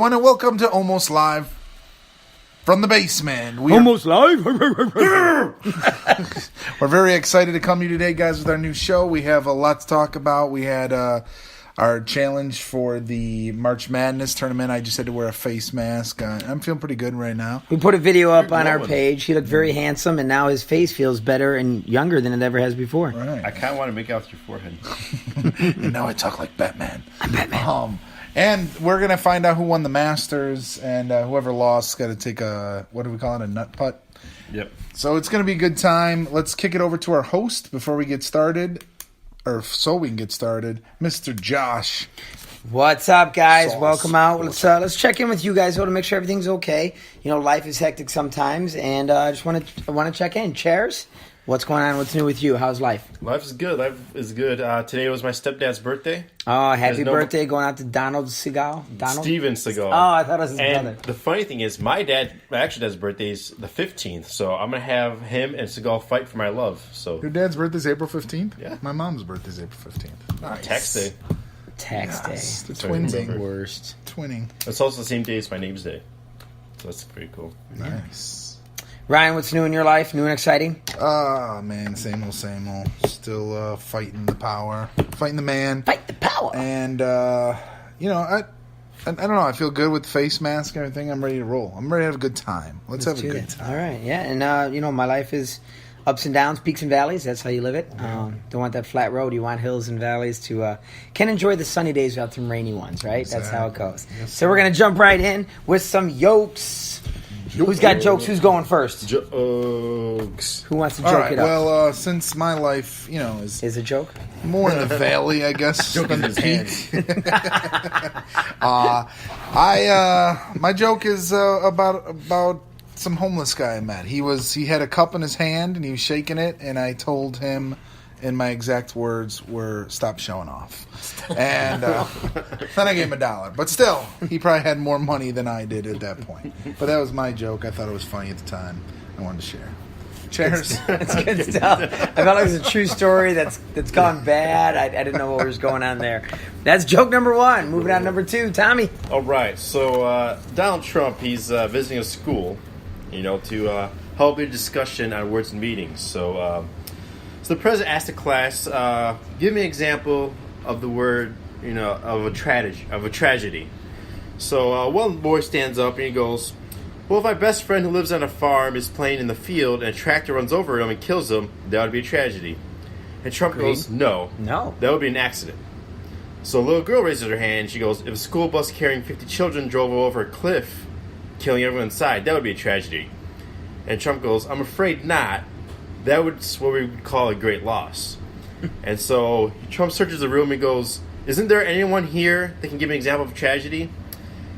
everyone, and welcome to Almost Live from the basement. Almost Live? We're very excited to come to you today, guys, with our new show. We have a lot to talk about. We had our challenge for the March Madness tournament. I just had to wear a face mask. I'm feeling pretty good right now. We put a video up on our page. He looked very handsome, and now his face feels better and younger than it ever has before. Right. I kind of want to make out with your forehead. And now I talk like Batman. I'm Batman. And we're going to find out who won the Masters, and whoever lost got to take a, what do we call it, a nut putt? Yep. So it's going to be a good time. Let's kick it over to our host before we get started, or so we can get started, Mr. Josh. What's up, guys? Welcome out. Let's check in with you guys to make sure everything's okay. You know, life is hectic sometimes, and I just want to check in. Chairs, what's going on? What's new with you? How's life? Life is good. Today was my stepdad's birthday. Oh, happy birthday going out to Donald Seagal. Steven Seagal. Oh, I thought it was his and brother. The funny thing is, my dad's birthday is the 15th, so I'm going to have him and Seagal fight for my love. So Your dad's birthday's April 15th? Yeah. My mom's birthday's April 15th. Nice. tax day. Tax Yes, day. the twinning. Worst. Twinning. It's also the same day as my name's day. So that's pretty cool. Nice. Ryan, what's new in your life? New and exciting? Man, same old. Still fighting the power. Fighting the man. Fight the power. And, you know, I don't know. I feel good with the face mask and everything. I'm ready to roll. I'm ready to have a good time. Let's have a good time. All right, yeah. And, you know, my life is ups and downs, peaks and valleys. That's how you live it. Don't want that flat road. You want hills and valleys to can enjoy the sunny days without some rainy ones, right? Exactly. That's how it goes. Yes, so we're going to jump right in with some yokes. Who's got jokes? Who's going first? Jokes. Who wants to All joke right. it up? Well, since my life, you know, Is a joke? more in the valley, I guess, Joke than in the his peak. My joke is about some homeless guy I met. He had a cup in his hand and he was shaking it, and I told him, and my exact words were, "Stop showing off." And then I gave him $1. But still, he probably had more money than I did at that point. But that was my joke. I thought it was funny at the time. I wanted to share. Cheers. That's good stuff. I felt like it was a true story that's gone bad. I didn't know what was going on there. That's joke number one. Moving on to number two. Tommy. All right. So Donald Trump, he's visiting a school, to help a discussion on words and meanings. So the president asked the class, give me an example of the word, of a tragedy. So one boy stands up and he goes, well, if my best friend who lives on a farm is playing in the field and a tractor runs over him and kills him, that would be a tragedy. And Trump goes, no, that would be an accident. So a little girl raises her hand and she goes, if a school bus carrying 50 children drove over a cliff, killing everyone inside, that would be a tragedy. And Trump goes, I'm afraid not. That would what we would call a great loss. And so Trump searches the room and goes, isn't there anyone here that can give me an example of a tragedy?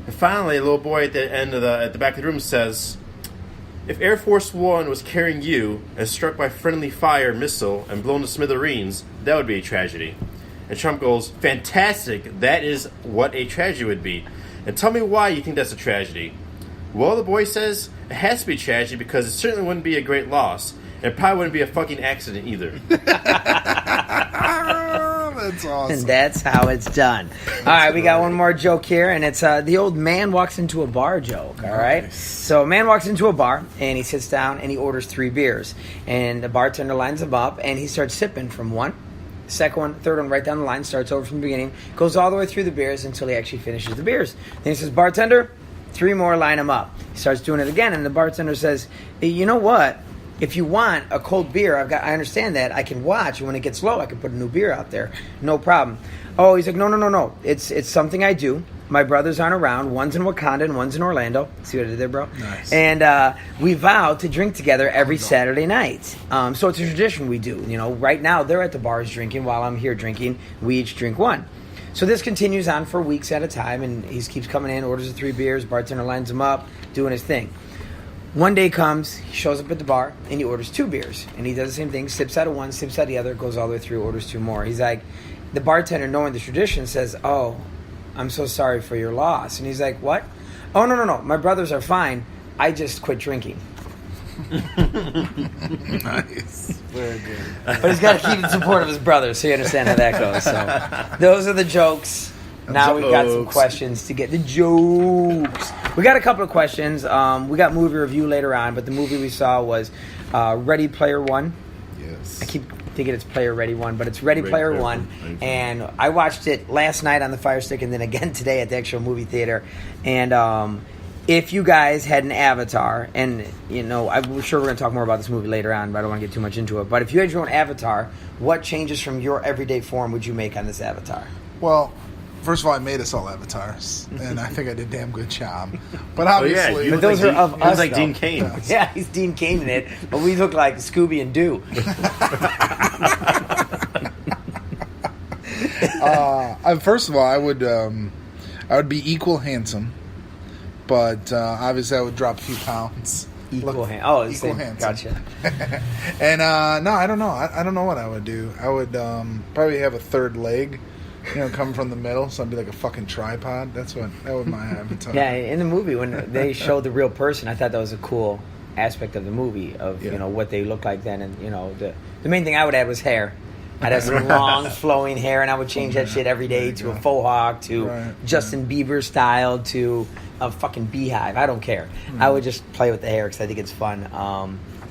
And finally, a little boy at the back of the room says, if Air Force One was carrying you and struck by friendly fire missile and blown to smithereens, that would be a tragedy. And Trump goes, fantastic, that is what a tragedy would be. And tell me why you think that's a tragedy. Well, the boy says, it has to be a tragedy because it certainly wouldn't be a great loss. And it probably wouldn't be a fucking accident either. That's awesome. And that's how it's done. All right, we got one more joke here, and it's the old man walks into a bar joke, all right? So a man walks into a bar, and he sits down, and he orders 3 beers. And the bartender lines them up, and he starts sipping from one, second one, third one, right down the line, starts over from the beginning, goes all the way through the beers until he actually finishes the beers. Then he says, bartender, 3 more, line them up. He starts doing it again, and the bartender says, hey, you know what? If you want a cold beer, I understand that. I can watch, and when it gets low, I can put a new beer out there. No problem. Oh, he's like, no. It's something I do. My brothers aren't around. One's in Wakanda and one's in Orlando. See what I did there, bro? Nice. And we vow to drink together every Saturday night. So it's a tradition we do. Right now they're at the bars drinking while I'm here drinking. We each drink one. So this continues on for weeks at a time, and he keeps coming in, orders the 3 beers, bartender lines him up, doing his thing. One day comes, he shows up at the bar, and he orders 2 beers. And he does the same thing, sips out of one, sips out of the other, goes all the way through, orders 2 more. He's like, the bartender, knowing the tradition, says, oh, I'm so sorry for your loss. And he's like, what? Oh, no, my brothers are fine. I just quit drinking. Nice. Very good. But he's got to keep in support of his brothers, so you understand how that goes. So those are the jokes. Now we've got some Jokes. questions to get. The jokes. We got a couple of questions. We got movie review later on, but the movie we saw was Ready Player One. Yes. I keep thinking it's Player Ready One, but it's Ready Player One. One. And I watched it last night on the Fire Stick and then again today at the actual movie theater. And if you guys had an avatar, and, you know, I'm sure we're going to talk more about this movie later on, but I don't want to get too much into it. But if you had your own avatar, what changes from your everyday form would you make on this avatar? Well, first of all, I made us all avatars, and I think I did a damn good job. But Oh yeah, obviously, you But look those like are of Dean, you look us, like though. Dean Cain. Yeah, he's Dean Cain in it, but we look like Scooby and Doo. first of all, I would be equal handsome, but obviously I would drop a few pounds. Equal hand. Oh, it's equal same. handsome. Gotcha. And no, I don't know. I don't know what I would do. I would probably have a third leg, come from the middle, so I'd be like a fucking tripod. That was my avatar. Yeah, in the movie when they showed the real person, I thought that was a cool aspect of the movie of what they looked like then, and the main thing I would add was hair. I'd have some long flowing hair, and I would change that shit every day to a faux hawk, to Justin Bieber style, to a fucking beehive. I don't care. I would just play with the hair because I think it's fun.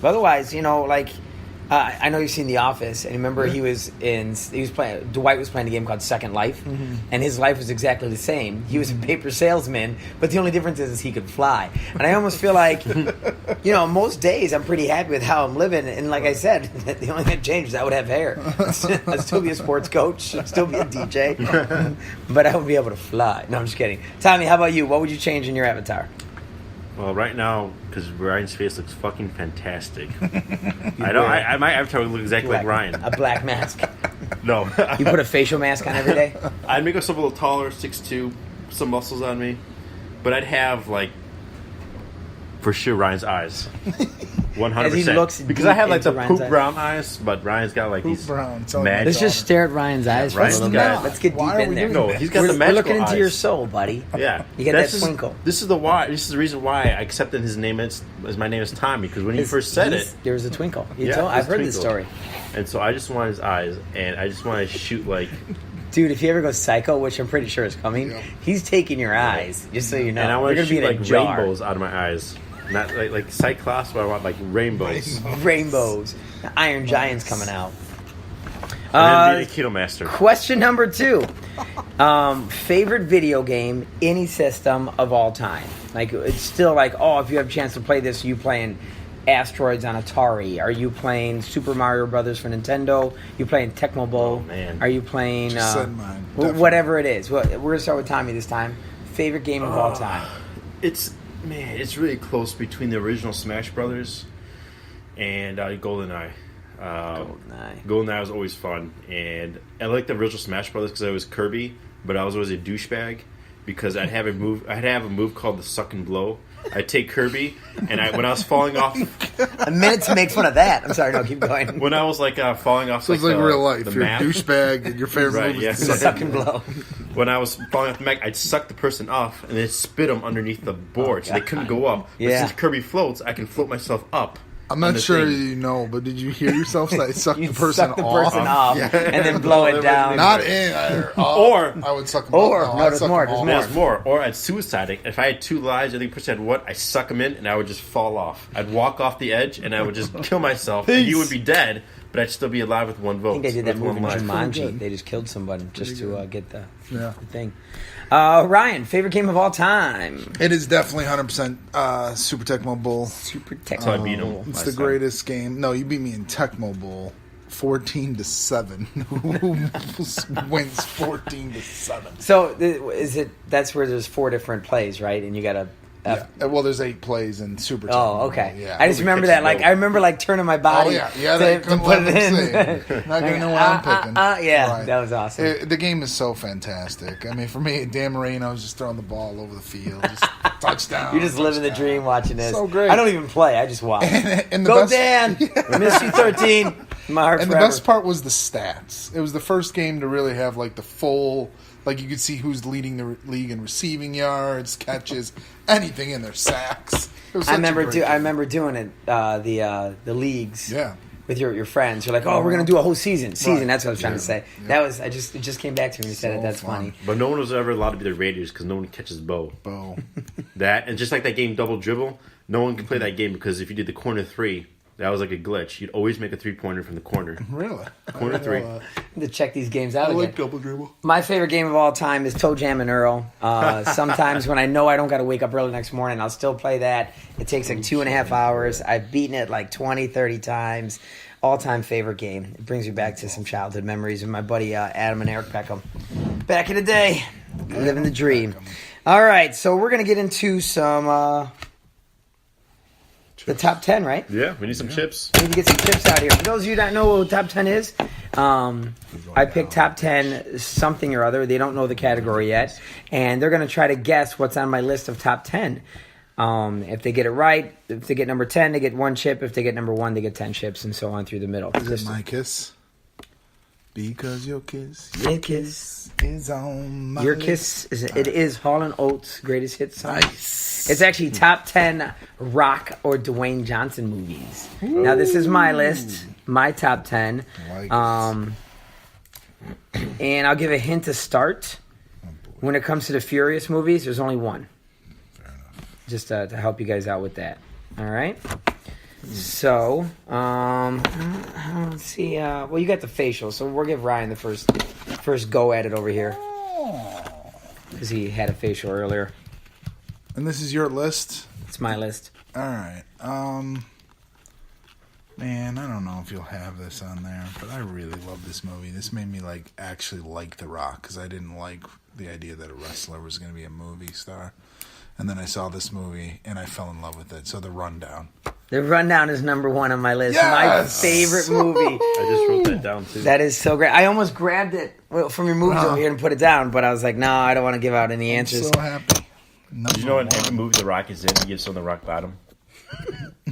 But otherwise, I know you've seen The Office, and remember Dwight was playing a game called Second Life, and his life was exactly the same. He was a paper salesman, but the only difference is he could fly. And I almost feel like, most days I'm pretty happy with how I'm living, and like I said, the only thing that changed is I would have hair. I'd still be a sports coach, I'd still be a DJ, but I would be able to fly. No, I'm just kidding. Tommy, how about you? What would you change in your avatar? Well, right now, because Ryan's face looks fucking fantastic. My avatar would look exactly like Ryan. A black mask. No. You put a facial mask on every day? I'd make myself a little taller, 6'2", some muscles on me. But I'd have, for sure, Ryan's eyes. 100%. As he looks because I have, deep the into Ryan's poop eyes. brown eyes, but Ryan's got, these brown. mad... Let's just stare at Ryan's eyes for a Ryan's little got- bit. Let's get Why deep are in we there. doing No, he's got the We're magical looking into eyes. your soul, buddy. Yeah. You get that twinkle. This is the reason why I accepted his name as my name is Tommy, because when he first said it... There was a twinkle. Yeah, I've heard there's this twinkle. story. And so I just want his eyes, and I just want to shoot, Dude, if he ever goes psycho, which I'm pretty sure is coming, Yep. he's taking your eyes, just so you know. and I You're want to gonna be shoot, in a jar. rainbows out of my eyes. Not like Cyclops, but I want, rainbows. Rainbows. The Iron Giant's coming out. And then be a Keto Master. Question number 2. Favorite video game, any system of all time? It's still if you have a chance to play this, are you playing Asteroids on Atari? Are you playing Super Mario Brothers for Nintendo? Are you playing Tecmo Bowl? Oh, man. Are you playing Just said mine, definitely. whatever it is? Well, we're going to start with Tommy this time. Favorite game of all time? It's really close between the original Smash Brothers and GoldenEye. GoldenEye was always fun, and I like the original Smash Brothers because I was Kirby, but I was always a douchebag because I'd have a move called the Suck and Blow. I'd take Kirby, and when I was falling off, A minute to make fun of that. I'm sorry, no, keep going. when I was falling off, So it's like real life. the You're map. a douchebag, and your favorite Right, movie is yeah. Suck and blow. When I was falling off the mech, I'd suck the person off and then spit them underneath the board, so they couldn't go up. But Yeah. since Kirby floats, I can float myself up. I'm on not the sure thing. you know, but did you hear yourself say suck You the person suck the off? person off Yeah. and then blow it down. Not in Or- I would suck them or- off. no, I'd there's suck more, them there's off. There's more. Or I'd suicide it. If I had 2 lives, I think the person had 1, I'd suck them in and I would just fall off. I'd walk off the edge and I would just kill myself. And you would be dead, but I'd still be alive with 1 vote. I think they did that with movie in 1 life. Jumanji. They just killed someone just to get the thing. Ryan, favorite game of all time? It is definitely 100% Super Tecmo Bowl. Super Tecmo. So I beat him. It's last the time. greatest game. No, you beat me in Tecmo Bowl. 14-7. Who wins 14-7? So that's where there's 4 different plays, right? And you got to... Yeah. Well, there's 8 plays in Super Tecmo Oh, Bowl. okay. Yeah. I just remember that. I remember turning my body. Oh yeah, to couldn't put let it in. them see. Not gonna know what I'm picking. Yeah, Right. that was awesome. The game is so fantastic. I mean, for me, Dan Marino was just throwing the ball all over the field, just touchdown. You're just living the touchdown. dream watching this. So great. I don't even play. I just watch. And the Go best- Dan! Miss you 13. My heart And the forever. best part was the stats. It was the first game to really have the full, you could see who's leading the league in receiving yards, catches, anything in their sacks. It was I such a remember great game. I remember doing it. The leagues. Yeah. with your friends. You're like, oh, we're gonna do a whole season. Right. That's what I was trying to say. Yeah. That was it just came back to me when you said it. That's fun. funny. But no one was ever allowed to be the Raiders because no one catches Bo. That and just like that game Double Dribble, no one can play that game because if you did the corner 3, that was like a glitch. You'd always make a 3-pointer from the corner. Really? Corner 3. To check these games out I again. like Double Dribble. My favorite game of all time is Toe Jam and Earl. Sometimes when I know I don't got to wake up early next morning, I'll still play that. It takes like 2.5 hours. I've beaten it like 20, 30 times. All-time favorite game. It brings me back to some childhood memories with my buddy Adam and Eric Peckham. Back in the day, living the dream. All right, so we're going to get into some... the top 10, right? Yeah, we need some chips. We need to get some chips out here. For those of you that know what top 10 is, I picked top 10 something or other. They don't know the category yet. And they're going to try to guess what's on my list of top 10. If they get it right, if they get number 10, they get 1 chip. If they get number 1, they get 10 chips, and so on through the middle. Is it my kiss? Because your kiss is on my Your lips. Kiss, it is Hall & Oates' greatest hit song. Nice. It's actually top 10 Rock or Dwayne Johnson movies. Ooh. Now, this is my list, my top 10. Like and I'll give a hint to start. When it comes to the Furious movies, there's only one. Fair enough. Just to help you guys out with that. All right? So, let's see. Well, you got the facial, so we'll give Ryan the first go at it over here. Because he had a facial earlier. And this is your list? It's my list. All right. Man, I don't know if you'll have this on there, but I really love this movie. This made me actually like The Rock because I didn't like the idea that a wrestler was going to be a movie star. And then I saw this movie and I fell in love with it. So The Rundown. The Rundown is number 1 on my list. Yes! My favorite movie. I just wrote that down too. That is so great. I almost grabbed it from your movies over here and put it down, but I was like, no, I don't want to give out any answers. I'm so happy. Did you know in every movie The Rock is in, he gives someone the rock bottom?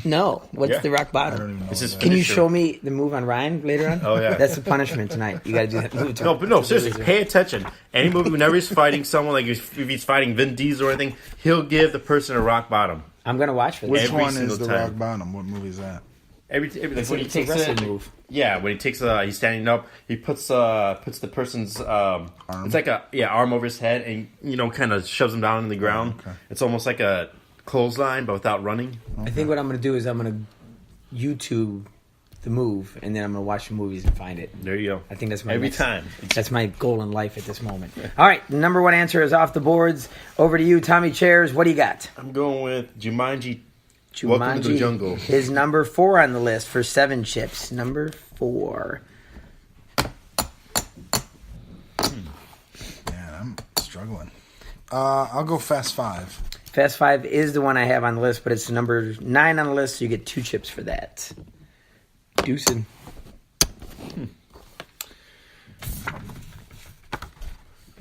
No. What's Yeah. the rock bottom? I don't even know. It's his Can you finisher. show me the move on Ryan later on? Oh, yeah. That's the punishment tonight. You got to do that move. No, but no, seriously, pay attention. Any movie, whenever he's fighting someone, like if he's fighting Vin Diesel or anything, he'll give the person a rock bottom. I'm going to watch for this. Which Every one is single The time. Rock Bottom? What movie is that? Every like It's when a he takes wrestling it, move. yeah, when he takes he's standing up, he puts the person's it's like a arm over his head and kind of shoves him down in the ground. Okay. It's almost like a clothesline, but without running. I think what I'm going to do is I'm going to YouTube the move, and then I'm going to watch the movies and find it. There you go. I think that's my every next- time. That's my goal in life at this moment. All right, the number 1 answer is off the boards. Over to you, Tommy Chairs. What do you got? I'm going with Jumanji. Welcome to the Jungle. Is number 4 on the list for 7 chips. Number 4. Man, I'm struggling. I'll go Fast 5. Fast 5 is the one I have on the list, but it's number 9 on the list, so you get 2 chips for that. Deucin.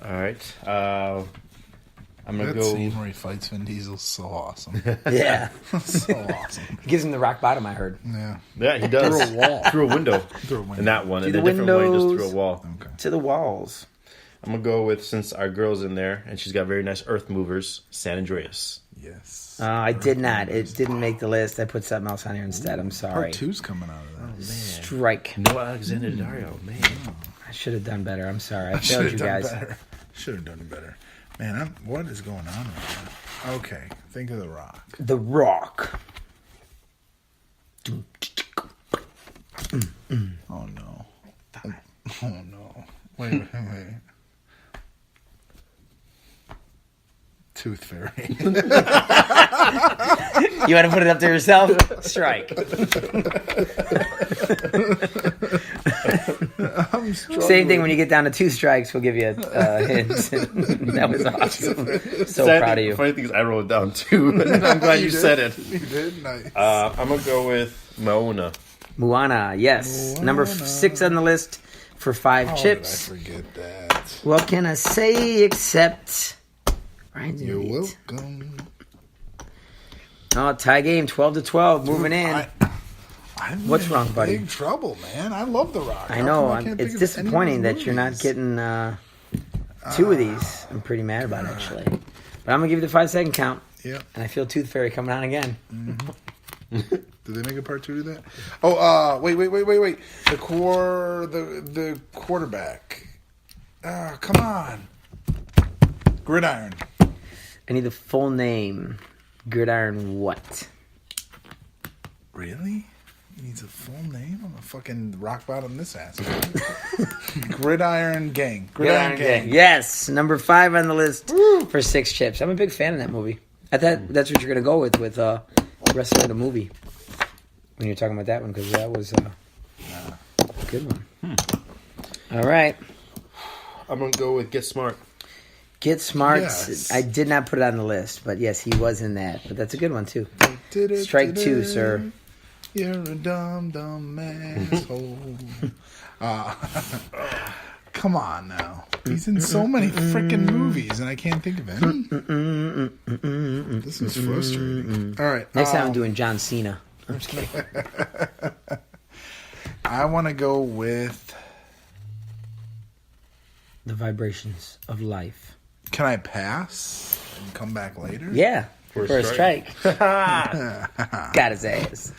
All right. I'm going to That go. scene where he fights Vin Diesel is so awesome. Yeah. So awesome. Gives him the rock bottom, I heard. Yeah. Yeah, he does. Through a wall. Through a window. Through a window. In that one. Through And the a different one, just windows. through a wall. Okay. To the walls. I'm going to go with, since our girl's in there, and she's got very nice earth movers, San Andreas. Yes. I did not. It didn't make the list. I put something else on here instead. I'm sorry. Part 2's coming out of that. Strike. No Alexander Daddario, man. I should have done better. I'm sorry. I Should failed have you done guys. better. Should have done better. Man, what is going on right now? Okay, think of The Rock. The Rock. Oh no. Oh no. Wait. Tooth Fairy. You want to put it up there yourself? Strike. Same thing when you get down to 2 strikes, we'll give you a hint. That was awesome. So proud of you. Funny thing is, I wrote it down too. I'm glad you said it. You did? Nice. I'm going to go with Moana. Moana, yes. Moana. Number 6 on the list for 5 How chips. did I forget that? What can I say except... Ryan's You're in it. welcome. Oh, tie game, 12-12, moving in. I'm What's in wrong, buddy? Big trouble, man. I love The Rock. I How know. come I can't It's think of any disappointing of that his you're not movies? getting 2 of these. I'm pretty mad about it, actually. But I'm going to give you the 5-second count. Yep. And I feel Tooth Fairy coming on again. Did they make a part 2 to that? Oh, wait. The quarterback. Come on. Gridiron. I need the full name. Gridiron what? Really? He needs a full name? I'm a fucking rock bottom this ass. Gridiron Gang. Gridiron Gang. Yes, number 5 on the list for 6 chips. I'm a big fan of that movie. I thought that's what you're going to go with the rest of the movie. When you're talking about that one, because that was a good one. All right. I'm going to go with Get Smart. Get Smart. Yes. I did not put it on the list, but yes, he was in that. But that's a good one, too. Strike 2, sir. You're a dumb asshole. Come on now. He's in so many freaking movies, and I can't think of any. This is frustrating. All right. Next time I'm doing John Cena. I'm just kidding. I want to go with... The Vibrations of Life. Can I pass and come back later? Yeah. For For a a strike. Got his ass.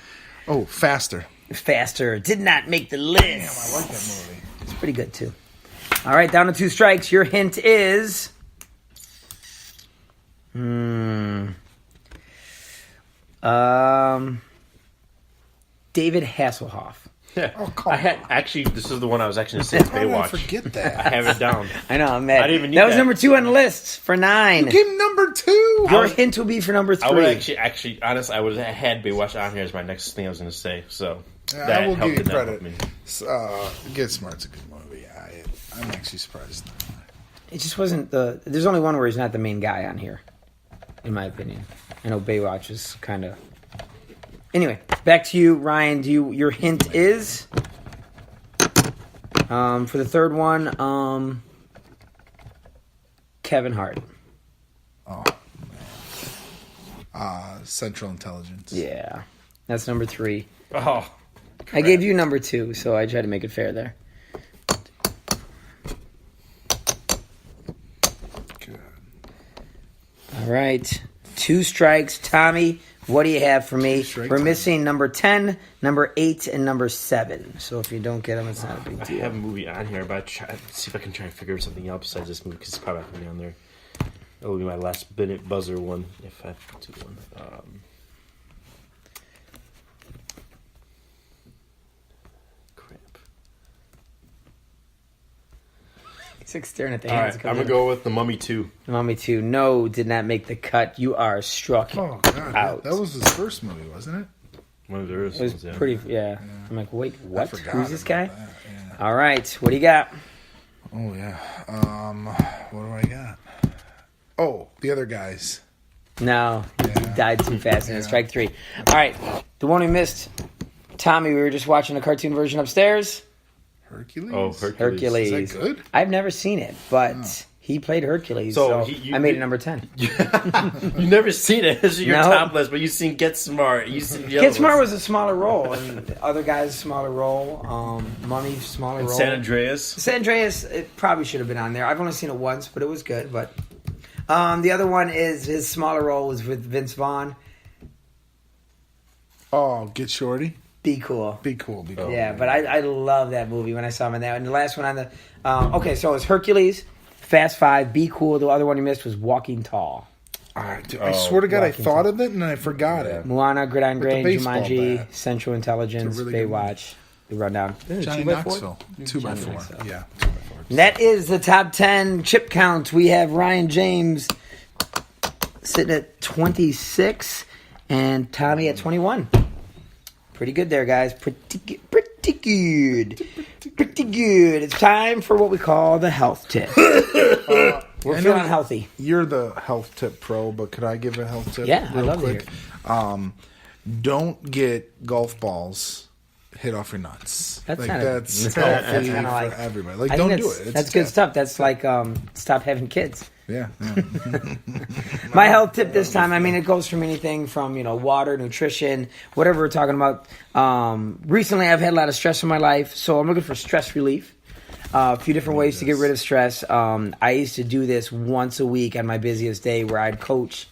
Oh, Faster. Faster. Did not make the list. Damn, I like that movie. It's pretty good, too. All right, down to 2 strikes. Your hint is... David Hasselhoff. Yeah. Oh, come I had actually. This is the one I was actually going to say. How did I Baywatch. forget I that? have it down. I know, I'm mad. I didn't even need that was that. number 2 on the list for 9. Game number 2. Your hint will be for number 3. I would actually, honestly, I would have had Baywatch on here as my next thing I was going to say. So that I will helped give you it out credit. with me. Get Smart's a good movie. I'm actually surprised. It just wasn't the... There's only one where he's not the main guy on here, in my opinion. I know Baywatch is kind of... Anyway, back to you, Ryan. Your hint is... for the third one, Kevin Hart. Oh, man. Central Intelligence. Yeah. That's number 3. Oh, I gave you number 2, so I tried to make it fair there. Good. All right. 2 strikes. Tommy, what do you have for me? Strike We're time. missing number 10, number 8, and number 7. So if you don't get them, it's not a big I deal. have a movie on here, but see if I can try and figure something out besides this movie because it's probably not going to be on there. That will be my last minute buzzer one if I have to do one. Crap. He's like staring at the All right, hands. I'm going to go with The Mummy 2. Mommy 2. No, did not make the cut. You are struck Oh, God. out. That was his first movie, wasn't it? One of theirs. It was pretty, yeah. I'm like, wait, I what? forgot Who's this about guy? that, yeah. All right, what do you got? Oh, yeah. What do I got? Oh, the other guys. No, he Yeah. died too fast in Yeah. strike 3. All right, the one we missed. Tommy, we were just watching a cartoon version upstairs. Hercules? Oh, Hercules. Is that good? I've never seen it, but he played Hercules, So so I made it number 10. You've never seen it. This is your No. top list, but you've seen Get Smart. You've seen the Get other Smart ones. was a smaller role, and the other guy's smaller role. Mummy, smaller And role. San Andreas. San Andreas, it probably should have been on there. I've only seen it once, but it was good. But the other one is his smaller role was with Vince Vaughn. Oh, Get Shorty? Be Cool. Be cool, be cool. Yeah, but I love that movie when I saw him in that. And the last one on the... okay, so it was Hercules, Fast Five, Be Cool. The other one you missed was Walking Tall. All right, dude, I swear to God, I thought of it and I forgot it. Moana, Gridiron With the Gang, baseball Jumanji, bat. Central Intelligence, It's a really good Baywatch, The Rundown. Johnny 2x4? Knoxville. 2x4. Knoxville. Yeah, 2x4. And that is the top 10 chip count. We have Ryan James sitting at 26 and Tommy at 21. Pretty good there, guys. Pretty good. Pretty good. It's time for what we call the health tip. We're I know feeling healthy. You're the health tip pro, but could I give a health tip? Yeah, I'd real love to quick? Don't get golf balls hit off your nuts. That's like not a- that's that's healthy kinda for like- everybody. Like, I don't think do that's- it. It's That's good bad. stuff. That's like stop having kids. Yeah. My health tip this time, I mean, it goes from anything from, water, nutrition, whatever we're talking about. Recently, I've had a lot of stress in my life, so I'm looking for stress relief. A few different ways to get rid of stress. I used to do this once a week on my busiest day where I'd coach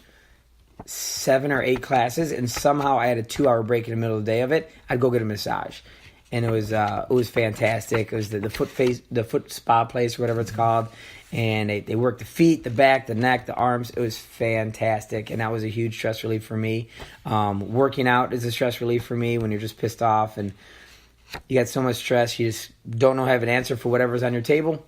7 or 8 classes, and somehow I had a 2-hour break in the middle of the day of it. I'd go get a massage, and it was fantastic. It was the foot spa place, or whatever it's called, and they worked the feet, the back, the neck, the arms. It was fantastic, and that was a huge stress relief for me. Working out is a stress relief for me when you're just pissed off and you got so much stress, you just don't have an answer for whatever's on your table.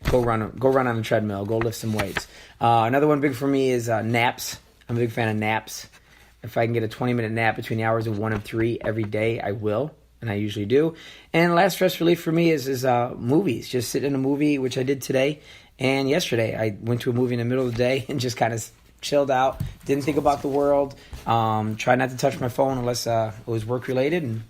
Go run on the treadmill. Go lift some weights. Another one big for me is naps. I'm a big fan of naps. If I can get a 20-minute nap between the hours of 1 and 3 every day, I will, and I usually do. And last stress relief for me is movies. Just sit in a movie, which I did today and yesterday. I went to a movie in the middle of the day and just kind of chilled out. Didn't think about the world. Tried not to touch my phone unless it was work related, and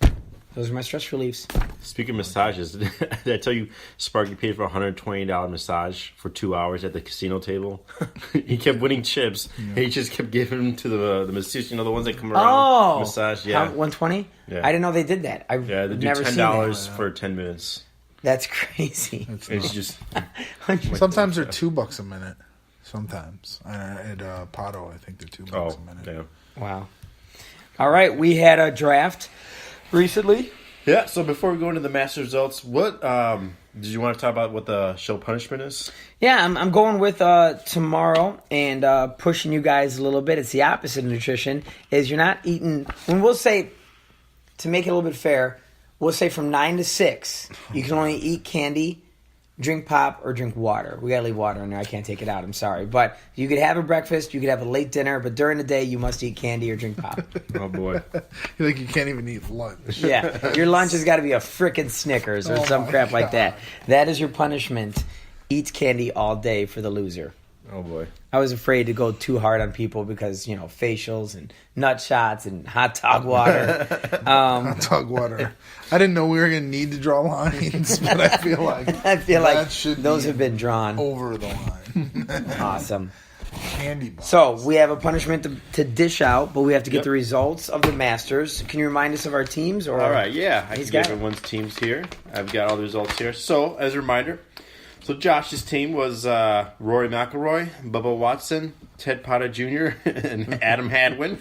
those are my stress reliefs. Speaking of massages, did I tell you Sparky paid for a $120 massage for 2 hours at the casino table? He kept winning chips, and he just kept giving them to the masseuse, the ones that come around massage. Yeah, $120? Yeah. I didn't know they did that. They do never $10 for 10 minutes. That's crazy. It's just sometimes they're $2 a minute. Sometimes at Pato, I think they're $2 a minute. Damn. Wow. All right, we had a draft recently. Yeah, so before we go into the master results, what did you want to talk about what the show punishment is? Yeah, I'm going with tomorrow and pushing you guys a little bit. It's the opposite of nutrition, is you're not eating, when we'll say, to make it a little bit fair, we'll say from 9 to 6, you can only eat candy, drink pop, or drink water. We got to leave water in there. I can't take it out. I'm sorry. But you could have a breakfast. You could have a late dinner. But during the day, you must eat candy or drink pop. Oh, boy. You can't even eat lunch. Yeah. Your lunch has got to be a frickin' Snickers or some crap like that. That is your punishment. Eat candy all day for the loser. Oh, boy. I was afraid to go too hard on people because, facials and nut shots and hot dog water. Hot dog water. I didn't know we were going to need to draw lines, but I feel like those have been drawn over the line. Awesome. Candy bars. So we have a punishment to dish out, but we have to get the results of the Masters. Can you remind us of our teams? Or all right, yeah. I can get everyone's teams here. I've got all the results here. So, as a reminder, Josh's team was Rory McIlroy, Bubba Watson, Ted Potter Jr., and Adam Hadwin.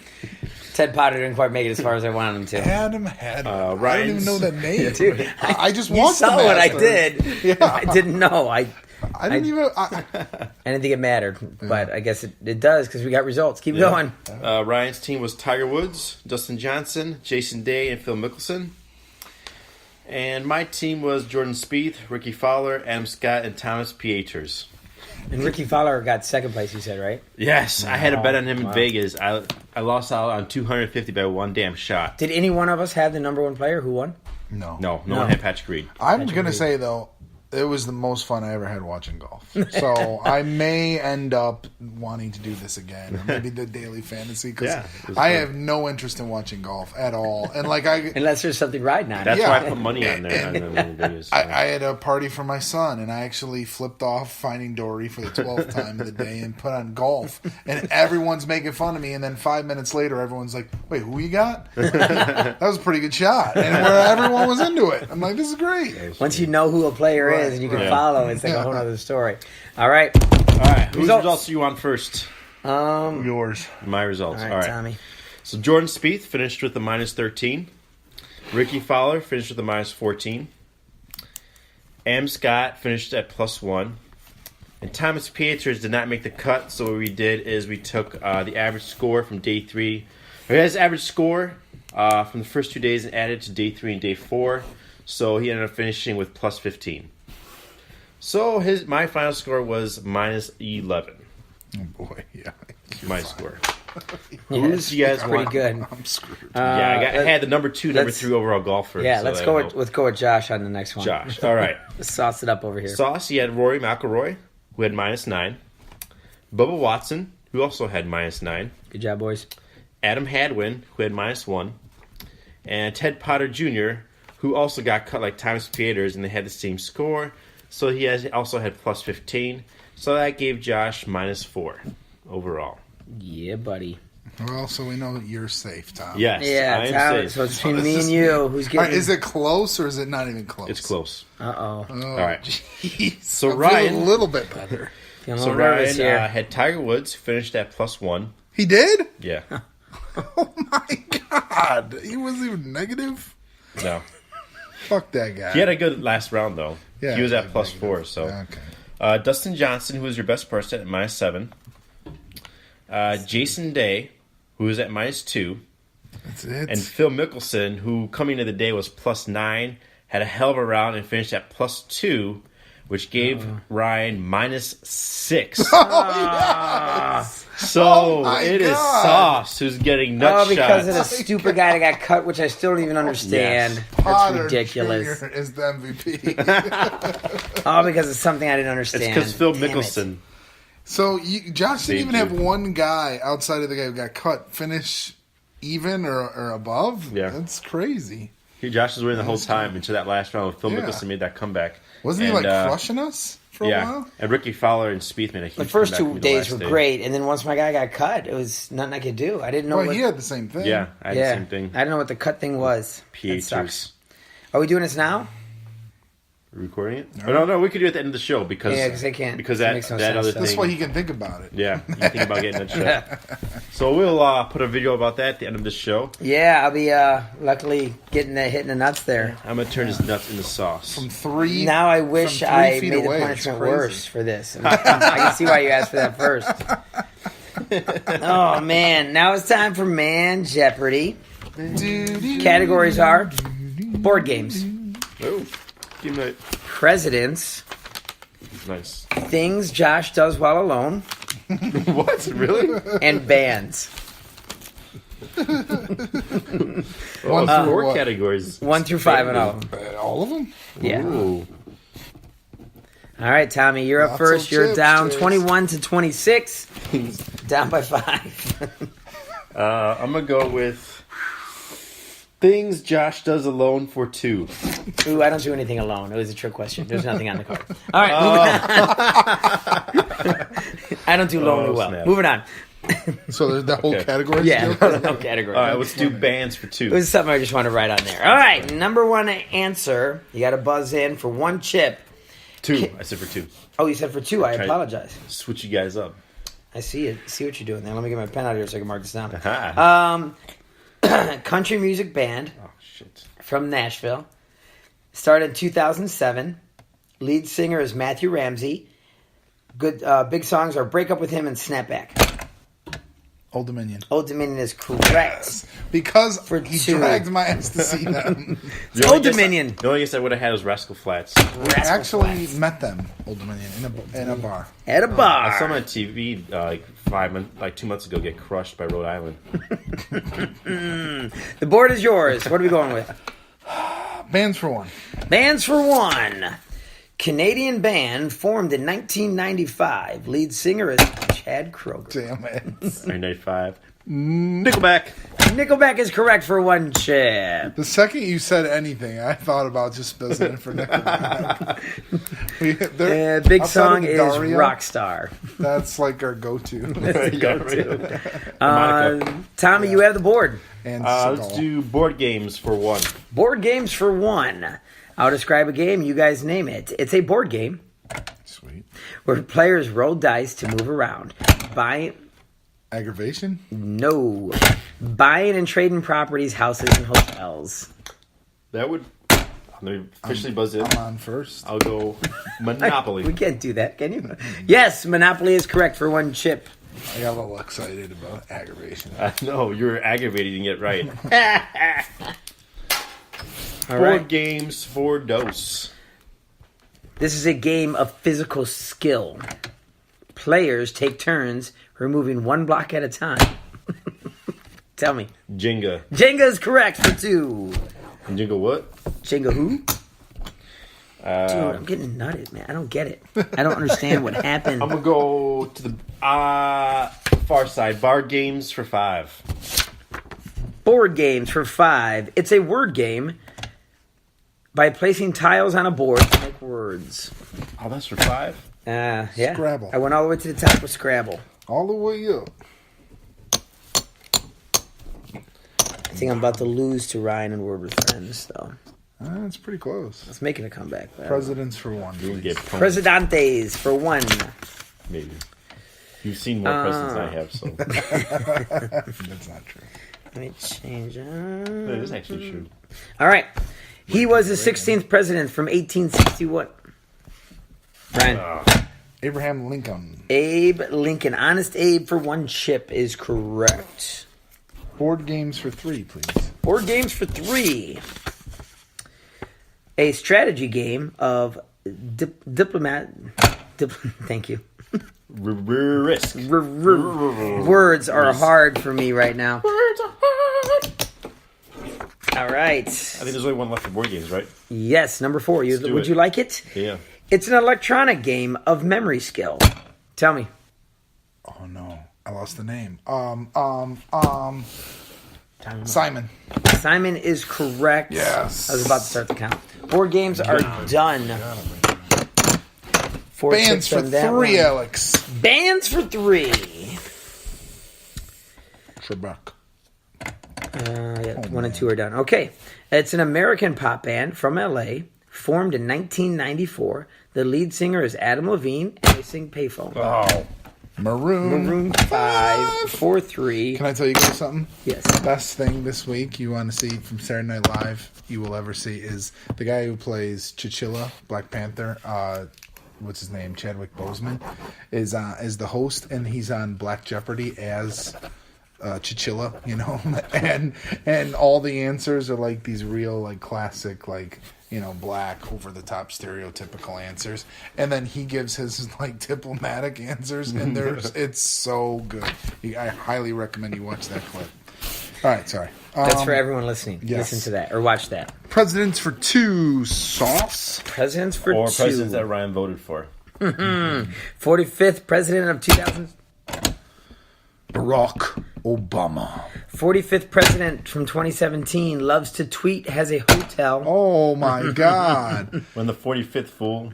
Ted Potter didn't quite make it as far as I wanted him to. Adam Hadwin. I don't even know that name. Dude, I just watched the Masters. What I did. Yeah. I didn't know. I didn't even... I didn't think it mattered, but I guess it does because we got results. Keep going. Ryan's team was Tiger Woods, Dustin Johnson, Jason Day, and Phil Mickelson. And my team was Jordan Spieth, Ricky Fowler, Adam Scott, and Thomas Pieters. And Ricky Fowler got second place, you said, right? Yes, I had a bet on him in Vegas. I lost out on $250 by one damn shot. Did any one of us have the number one player? Who won? No. No one had Patrick Reed. I'm going to say, though, it was the most fun I ever had watching golf. So I may end up wanting to do this again, or maybe the daily fantasy, because I have no interest in watching golf at all. And unless there's something riding on it. That's why I put money on there. I had a party for my son, and I actually flipped off Finding Dory for the 12th time of the day and put on golf. And everyone's making fun of me, and then 5 minutes later, everyone's like, "Wait, who you got?" That was a pretty good shot, and everyone was into it. I'm like, "This is great." Once you know who a player is and you can follow, it's like a whole other story. All right. Whose results do you want first? Yours. My results. All right, Tommy. So Jordan Spieth finished with a -13. Ricky Fowler finished with a -14. Am Scott finished at +1. And Thomas Pieters did not make the cut, so what we did is we took the average score from day 3. He has average score from the first 2 days and added to day 3 and day 4. So he ended up finishing with +15. So my final score was -11. Oh boy, yeah. My score. Who's you guys pretty good. I'm screwed. I had the number 2, number 3 overall golfer. Yeah, let's go with Josh on the next one. Josh, all right. Let's sauce it up over here. He had Rory McIlroy, who had -9. Bubba Watson, who also had -9. Good job, boys. Adam Hadwin, who had -1. And Ted Potter Jr., who also got cut like Thomas Pieters, and they had the same score. So he also had +15. So that gave Josh -4 overall. Yeah, buddy. Well, so we know that you're safe, Tom. Yes, yeah, I am Tom, safe. so it's between me and you. Who's getting? Is it close or is it not even close? It's close. Uh-oh. All right. Jeez. So I'm Ryan, feeling a little bit better. Feeling a little nervous here. Had Tiger Woods finished at +1. He did? Yeah. Oh my god. He wasn't even negative? No. Fuck that guy. He had a good last round, though. Yeah, he was at negative. +4, so. Okay. Dustin Johnson, who was your best person, at -7. Jason Day, who was at -2. That's it. And Phil Mickelson, who coming into the day was +9, had a hell of a round and finished at +2, which gave Ryan -6. yes. So my it is God. Sauce who's getting nut Oh, because shots. of the stupid guy that got cut, which I still don't even understand. Yes. That's Potter ridiculous. Jr. is the MVP. Oh, because it's something I didn't It's understand. because Phil Damn it. Mickelson. So Josh didn't even Thank have you. one guy outside of the guy who got cut finish even or above? Yeah. That's crazy. Josh was winning the whole time until that last round when Phil Yeah. Mickelson made that comeback. Wasn't he And, crushing us for a Yeah, while? and Ricky Fowler and Spieth made a huge The first comeback 2 from the days last were day. great, and then once my guy got cut, it was nothing I could do. I didn't know Well, what... he had the same thing. Yeah, I had the same thing. I didn't know what the cut thing was. That sucks. PHers. Are we doing this now? Recording it? No, we could do it at the end of the show because Yeah, 'cause they can't. because It that makes no that sense, other though. That's thing. why he can think about it. Yeah, you think about getting that shot. So we'll put a video about that at the end of the show. Yeah, I'll be luckily hitting the nuts there. I'm gonna turn his nuts into sauce. From 3 Now I wish from 3 I feet made away. the It's punishment crazy. worse for this. I can see why you asked for that first. Oh man! Now it's time for Man Jeopardy. Categories are board games, Oh, give me presidents, nice. things Josh does while alone, What? Really? and bands. One Oh, through 4 what? categories. 1 through 5 and all of them. All of them? Yeah. Ooh. All right, Tommy, you're up Lots first. of You're chips, down Chase. 21 to 26. Down by 5. I'm gonna go with things Josh does alone for 2. Ooh, I don't do anything alone. It was a trick question. There's nothing on the card. All right, moving on. I don't do lonely well. Snap. Moving on. So there's that whole Okay. category? Yeah, still? no category. All right, let's do bands for 2. It was something I just wanted to write on there. All right, number 1 answer. You got to buzz in for 1 chip. 2. I said for 2. Oh, you said for 2. I Try- apologize. Switch you guys up. I see it. See what you're doing there. Let me get my pen out here so I can mark this down. Aha. Country music band Oh shit. from Nashville. Started in 2007. Lead singer is Matthew Ramsey. Good big songs are "Break Up with Him" and "Snapback." Old Dominion. Old Dominion is correct. Because For he 2. dragged my ass to see them. It's Old Dominion. The only guess I would have had was Rascal Flats. We Rascal actually Flatts. met them, Old Dominion, in a bar. At a bar. I saw them on TV like 2 months ago get crushed by Rhode Island. The board is yours. What are we going with? Bands for 1. Bands for 1. Canadian band formed in 1995. Lead singer is Chad Kroger. Damn it. 1995. Nickelback. Nickelback is correct for 1 chip. The second you said anything, I thought about just buzzing in for Nickelback. Big outside song of is Daria, Rockstar. That's like our go-to. Tommy, you have the board. And Let's Seagal. do board games for 1. Board games for 1. I'll describe a game. You guys name it. It's a board game Sweet. where players roll dice to move around. Buying Aggravation? No. Buying and trading properties, houses, and hotels. That would. Let me officially buzz in. I'm on first. I'll go Monopoly. We can't do that, can you? Yes, Monopoly is correct for 1 chip. I got a little excited about aggravation. I know, you're aggravating it right. All Board right. games for Dose. This is a game of physical skill. Players take turns removing 1 block at a time. Tell me. Jenga. Jenga is correct for 2. Jenga what? Jenga who? Dude, I'm getting nutted, man. I don't get it. I don't understand what happened. I'm going to go to the far side. Board games for 5. Board games for 5. It's a word game by placing tiles on a board to make words. Oh, that's for 5? Yeah. Scrabble. I went all the way to the top with Scrabble. All the way up. I think I'm about to lose to Ryan and Word with Friends, though. That's pretty close. Let's make it a comeback. Presidents for 1. You can Please. get pumped. Presidentes for 1. Maybe. You've seen more presidents than I have, so That's not true. Let me change. that is actually true. All right. He was the 16th president from 1861. Brian. Abraham Lincoln. Abe Lincoln. Honest Abe for one chip is correct. Board games for 3, please. Board games for 3. A strategy game of thank you. Risk. Words are hard for me right now. Words are hard. All right. I think there's only one left for board games, right? Yes, number 4. Would it. you like it? Yeah. It's an electronic game of memory skill. Tell me. Oh no, I lost the name. Simon. Simon is correct. Yes. I was about to start the count. Board games are done. 4 Bands chips for on that 3, one. Alex. Bands for 3. Trebek. Yeah, 1 and 2 are done. Okay. It's an American pop band from L.A., formed in 1994. The lead singer is Adam Levine, and they sing Payphone. Oh. Maroon 5, 4-3. Can I tell you guys something? Yes. Best thing this week you want to see from Saturday Night Live you will ever see is the guy who plays T'Challa, Black Panther. What's his name? Chadwick Boseman is the host, and he's on Black Jeopardy as T'Challa, you know, and all the answers are like these real like classic like, you know, black over the top stereotypical answers, and then he gives his like diplomatic answers, and it's so good. I highly recommend you watch that clip. All right, sorry. That's for everyone listening. yes. Listen to that or watch that. Presidents for 2, Sauce. Presidents for Or 2. presidents that Ryan voted for. 45th president of 2000. Barack Obama. 45th president from 2017 loves to tweet, has a hotel. Oh my God. When the 45th fool,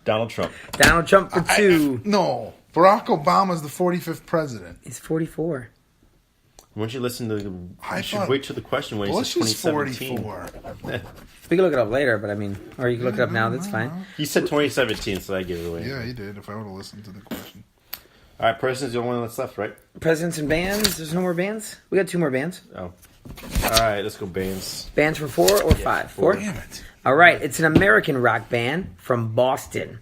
Donald Trump. Donald Trump for 2. No, Barack Obama's the 45th president. He's 44. Once you listen to, I you should thought wait till the question when he says Bush is 2017. 44. We can look it up later, but I mean, or you can look it up now. That's fine. He said 2017, so I give it away. Yeah, he did. If I would have listened to the question. All right, president's the only one that's left, right? Presidents and bands. There's no more bands. We got 2 more bands. Oh. All right, let's go bands. Bands for 4 or 5? 4. Damn it. All right. It's an American rock band from Boston.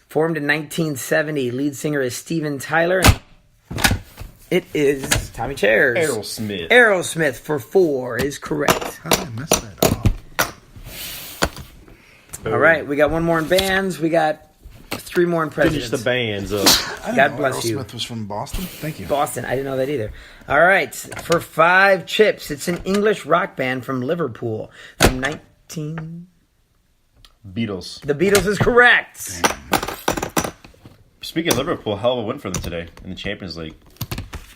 Formed in 1970. Lead singer is Steven Tyler. It is Tommy Chairs. Aerosmith. Aerosmith for 4 is correct. How did I mess that up? All right. We got 1 more in bands. We got 3 more in Finish presidents. the bands up. I didn't God know bless you. Aerosmith was from Boston. Thank you. Boston. I didn't know that either. All right. For 5 chips, it's an English rock band from Liverpool from 19... Beatles. The Beatles is correct. Speaking of Liverpool, hell of a win for them today in the Champions League.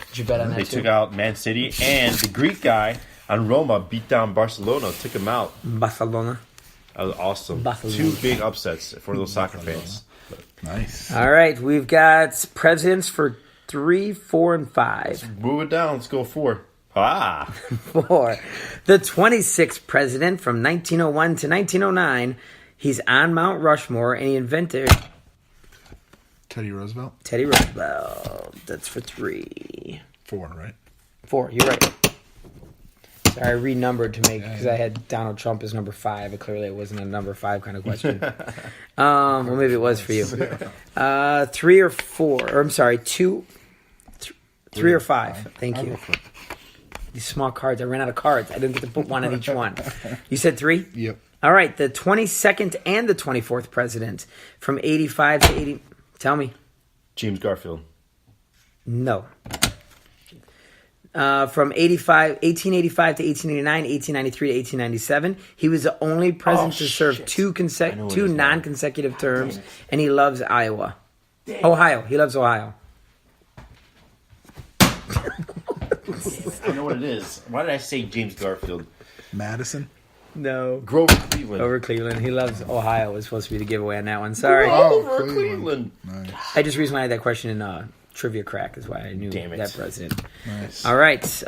Did you bet on that They too? took out Man City, and the Greek guy on Roma beat down Barcelona, took him out. Barcelona. That was awesome. Barcelona. 2 big upsets for those soccer fans. Nice. All right. We've got presidents for 3, 4, and 5. Move it down. Let's go 4. Ah! 4. The 26th president from 1901 to 1909. He's on Mount Rushmore, and he invented Teddy Roosevelt. Teddy Roosevelt. That's for 3. 4, right? 4. You're right. Sorry, I renumbered to make because I had Donald Trump as number 5. But clearly, it wasn't a number 5 kind of question. Well, maybe it was for you. 3 or 4. Or I'm sorry, 2. 3 or 5. Thank you. These small cards. I ran out of cards. I didn't get to put 1 on each one. You said 3? Yep. All right. The 22nd and the 24th president from 85 to 80. Tell me. James Garfield. No. From 1885 to 1889, 1893 to 1897. He was the only president to serve 2 non-consecutive terms, and he loves Iowa. Ohio. He loves Ohio. I know what it is. Why did I say James Garfield? Madison. No. Grover Cleveland. Over Cleveland. He loves Ohio was supposed to be the giveaway on that one. Sorry. Grover Cleveland. Nice. I just recently had that question in Trivia Crack is why I knew Damn it. that president. Nice. All right.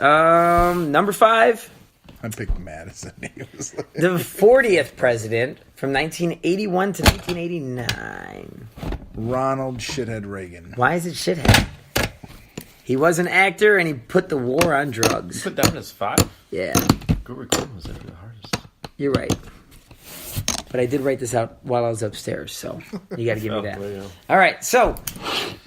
Number 5. I picked Madison. He was like- The 40th president from 1981 to 1989. Ronald Shithead Reagan. Why is it shithead? He was an actor, and he put the war on drugs. Put down as 5? Yeah, Good recording was the hardest. you're right. But I did write this out while I was upstairs, so you got to give me that. Well, yeah. All right, so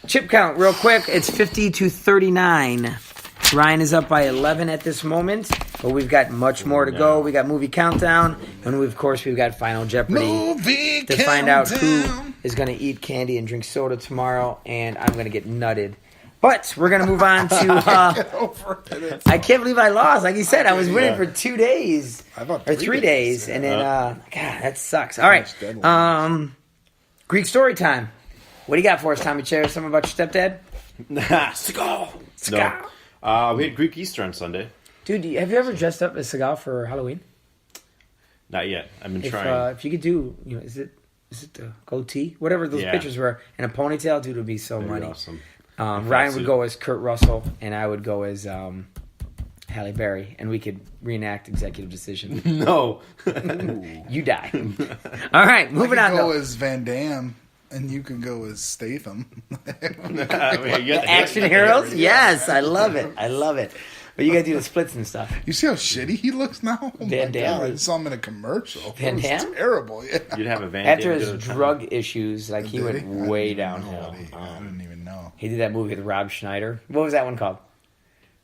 chip count real quick. It's 50-39. Ryan is up by 11 at this moment, but we've got much more to go. We got movie countdown, and of course we've got Final Jeopardy Movie to find out who countdown. is going to eat candy and drink soda tomorrow, and I'm going to get nutted. But we're going to move on to... Over it. I can't believe I lost. Like you said, I was winning Yeah. for 2 days. I thought Or 3 3 days. days. And then, God, that sucks. All right. Deadlines. Greek story time. What do you got for us, Tommy Chair? Something about your stepdad? Seagal. Seagal. No. We had Greek Easter on Sunday. Dude, have you ever dressed up as Seagal for Halloween? Not yet. I've been trying. If you could do, is it the goatee? Whatever those pictures were, and a ponytail, dude, it would be so That'd be money. awesome. Ryan would go as Kurt Russell, and I would go as Halle Berry, and we could reenact Executive Decision. No. You die. All right, moving I on. could go though. as Van Damme, and you could go as Statham. Action heroes? Yes, I love it. I love it. But you gotta do the splits and stuff. You see how shitty he looks now? Oh my Van Damme God, I is- saw him in a commercial. Van It was Damme? terrible. Yeah. You'd have a Van After Damme his good time. drug issues, like he Did went I didn't way even know downhill. what I didn't even know. He did that movie with Rob Schneider. What was that one called?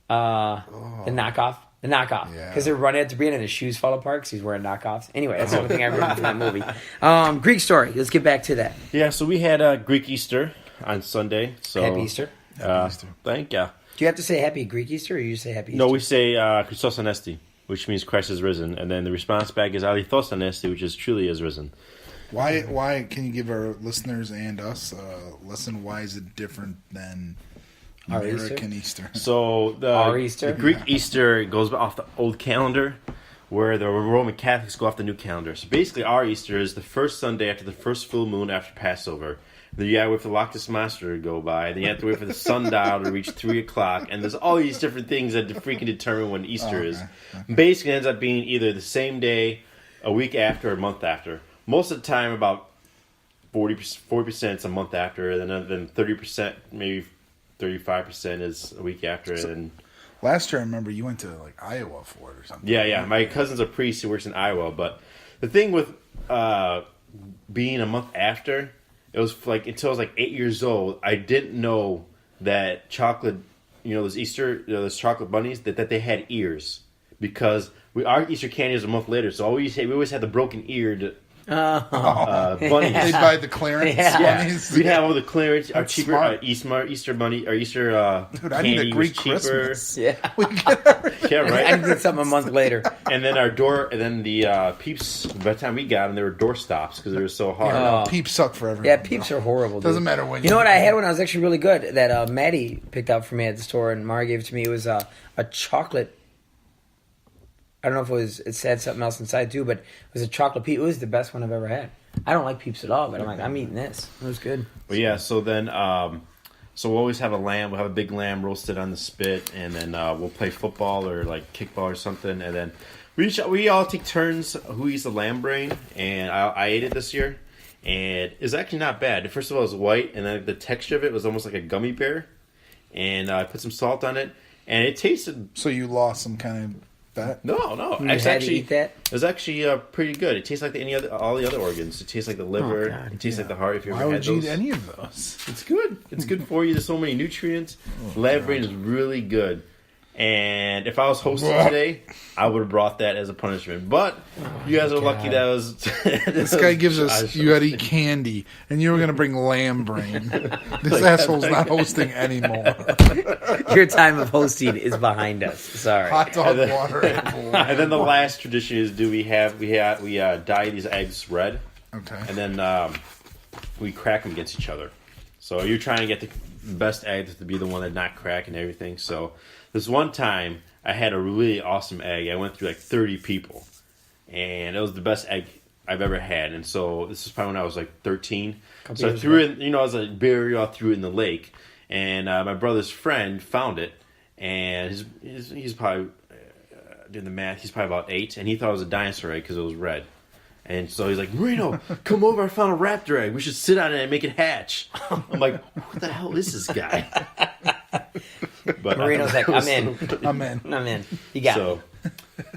The Knockoff. The Knockoff. Yeah. Because they're running at the beginning and his shoes fall apart because he's wearing knockoffs. Anyway, that's the only thing I remember from that movie. Greek story. Let's get back to that. Yeah, so we had Greek Easter on Sunday. So Happy Easter. Happy Easter. Thank you. Do you have to say Happy Greek Easter or you just say Happy Easter? No, we say Christos Anesti, which means Christ is risen. And then the response back is Alithos Anesti, which is truly is risen. Why can you give our listeners and us a lesson? Why is it different than Our American Easter? So Our Easter? the Greek Easter goes off the old calendar, where the Roman Catholics go off the new calendar. So basically, our Easter is the first Sunday after the first full moon after Passover. Then you gotta wait for the Loch Ness Monster to go by. Then you have to wait for the sundial to reach 3 o'clock. And there's all these different things that freaking determine when Easter is. Basically, it ends up being either the same day, a week after, or a month after. Most of the time, about 40% it's a month after, and then 30%, maybe 35% is a week after. And Last year, I remember you went to like Iowa for it or something. yeah. My cousin's a priest who works in Iowa. But the thing with being a month after, it was like until I was like 8 years old, I didn't know that chocolate, those Easter, those chocolate bunnies, that they had ears. Because our Easter candy is a month later, so we always had the broken eared bunnies. They buy the clearance Yeah. bunnies. We'd have all the clearance, our That's cheaper smart. Easter bunny, or Easter Dude, I candy need a Greek was cheaper. Christmas. Yeah. Yeah, I right. did something a month later. And then the Peeps. By the time we got them, they were door stops because they were so hard. Oh. Peeps suck for everyone. Yeah, Peeps are horrible. Doesn't dude. matter when You know what I had when I was actually really good that Maddie picked up for me at the store and Mara gave it to me. It was a chocolate. I don't know if it had something else inside too, but it was a chocolate Peep. It was the best one I've ever had. I don't like Peeps at all, but I'm eating this. It was good. But yeah, so then, so we'll always have a lamb. We'll have a big lamb roasted on the spit, and then we'll play football or like kickball or something, and then we all take turns who eats the lamb brain, and I ate it this year, and it's actually not bad. First of all, it was white, and then the texture of it was almost like a gummy bear, and I put some salt on it, and it tasted. So you lost some kind of fat? No. You It's had to actually eat that? It was actually pretty good. It tastes like all the other organs. It tastes like the liver. God, it tastes like the heart. If you Why ever would had you eat those. any of those? It's good. It's good for you. There's so many nutrients. Lamb brain is really good. And if I was hosting today, I would have brought that as a punishment. But you guys are lucky that was. This guy gives us, you had to eat candy, and you were going to bring lamb brain. This asshole's not hosting anymore. Your time of hosting is behind us. Sorry. Hot dog water. And then the last tradition is we dye these eggs red, Okay. and then we crack them against each other. So you're trying to get the best egg to be the one that not crack and everything. So this one time I had a really awesome egg. I went through like 30 people, and it was the best egg I've ever had. And so this is probably when I was like 13. So I threw it, as a burial, I threw it in the lake. And my brother's friend found it, and he's probably doing the math. He's probably about 8, and he thought it was a dinosaur egg because it was red. And so he's like, Marino, come over. I found a raptor egg. We should sit on it and make it hatch. I'm like, what the hell is this guy? But Marino's like, I'm in. I'm in. I'm in. You got it.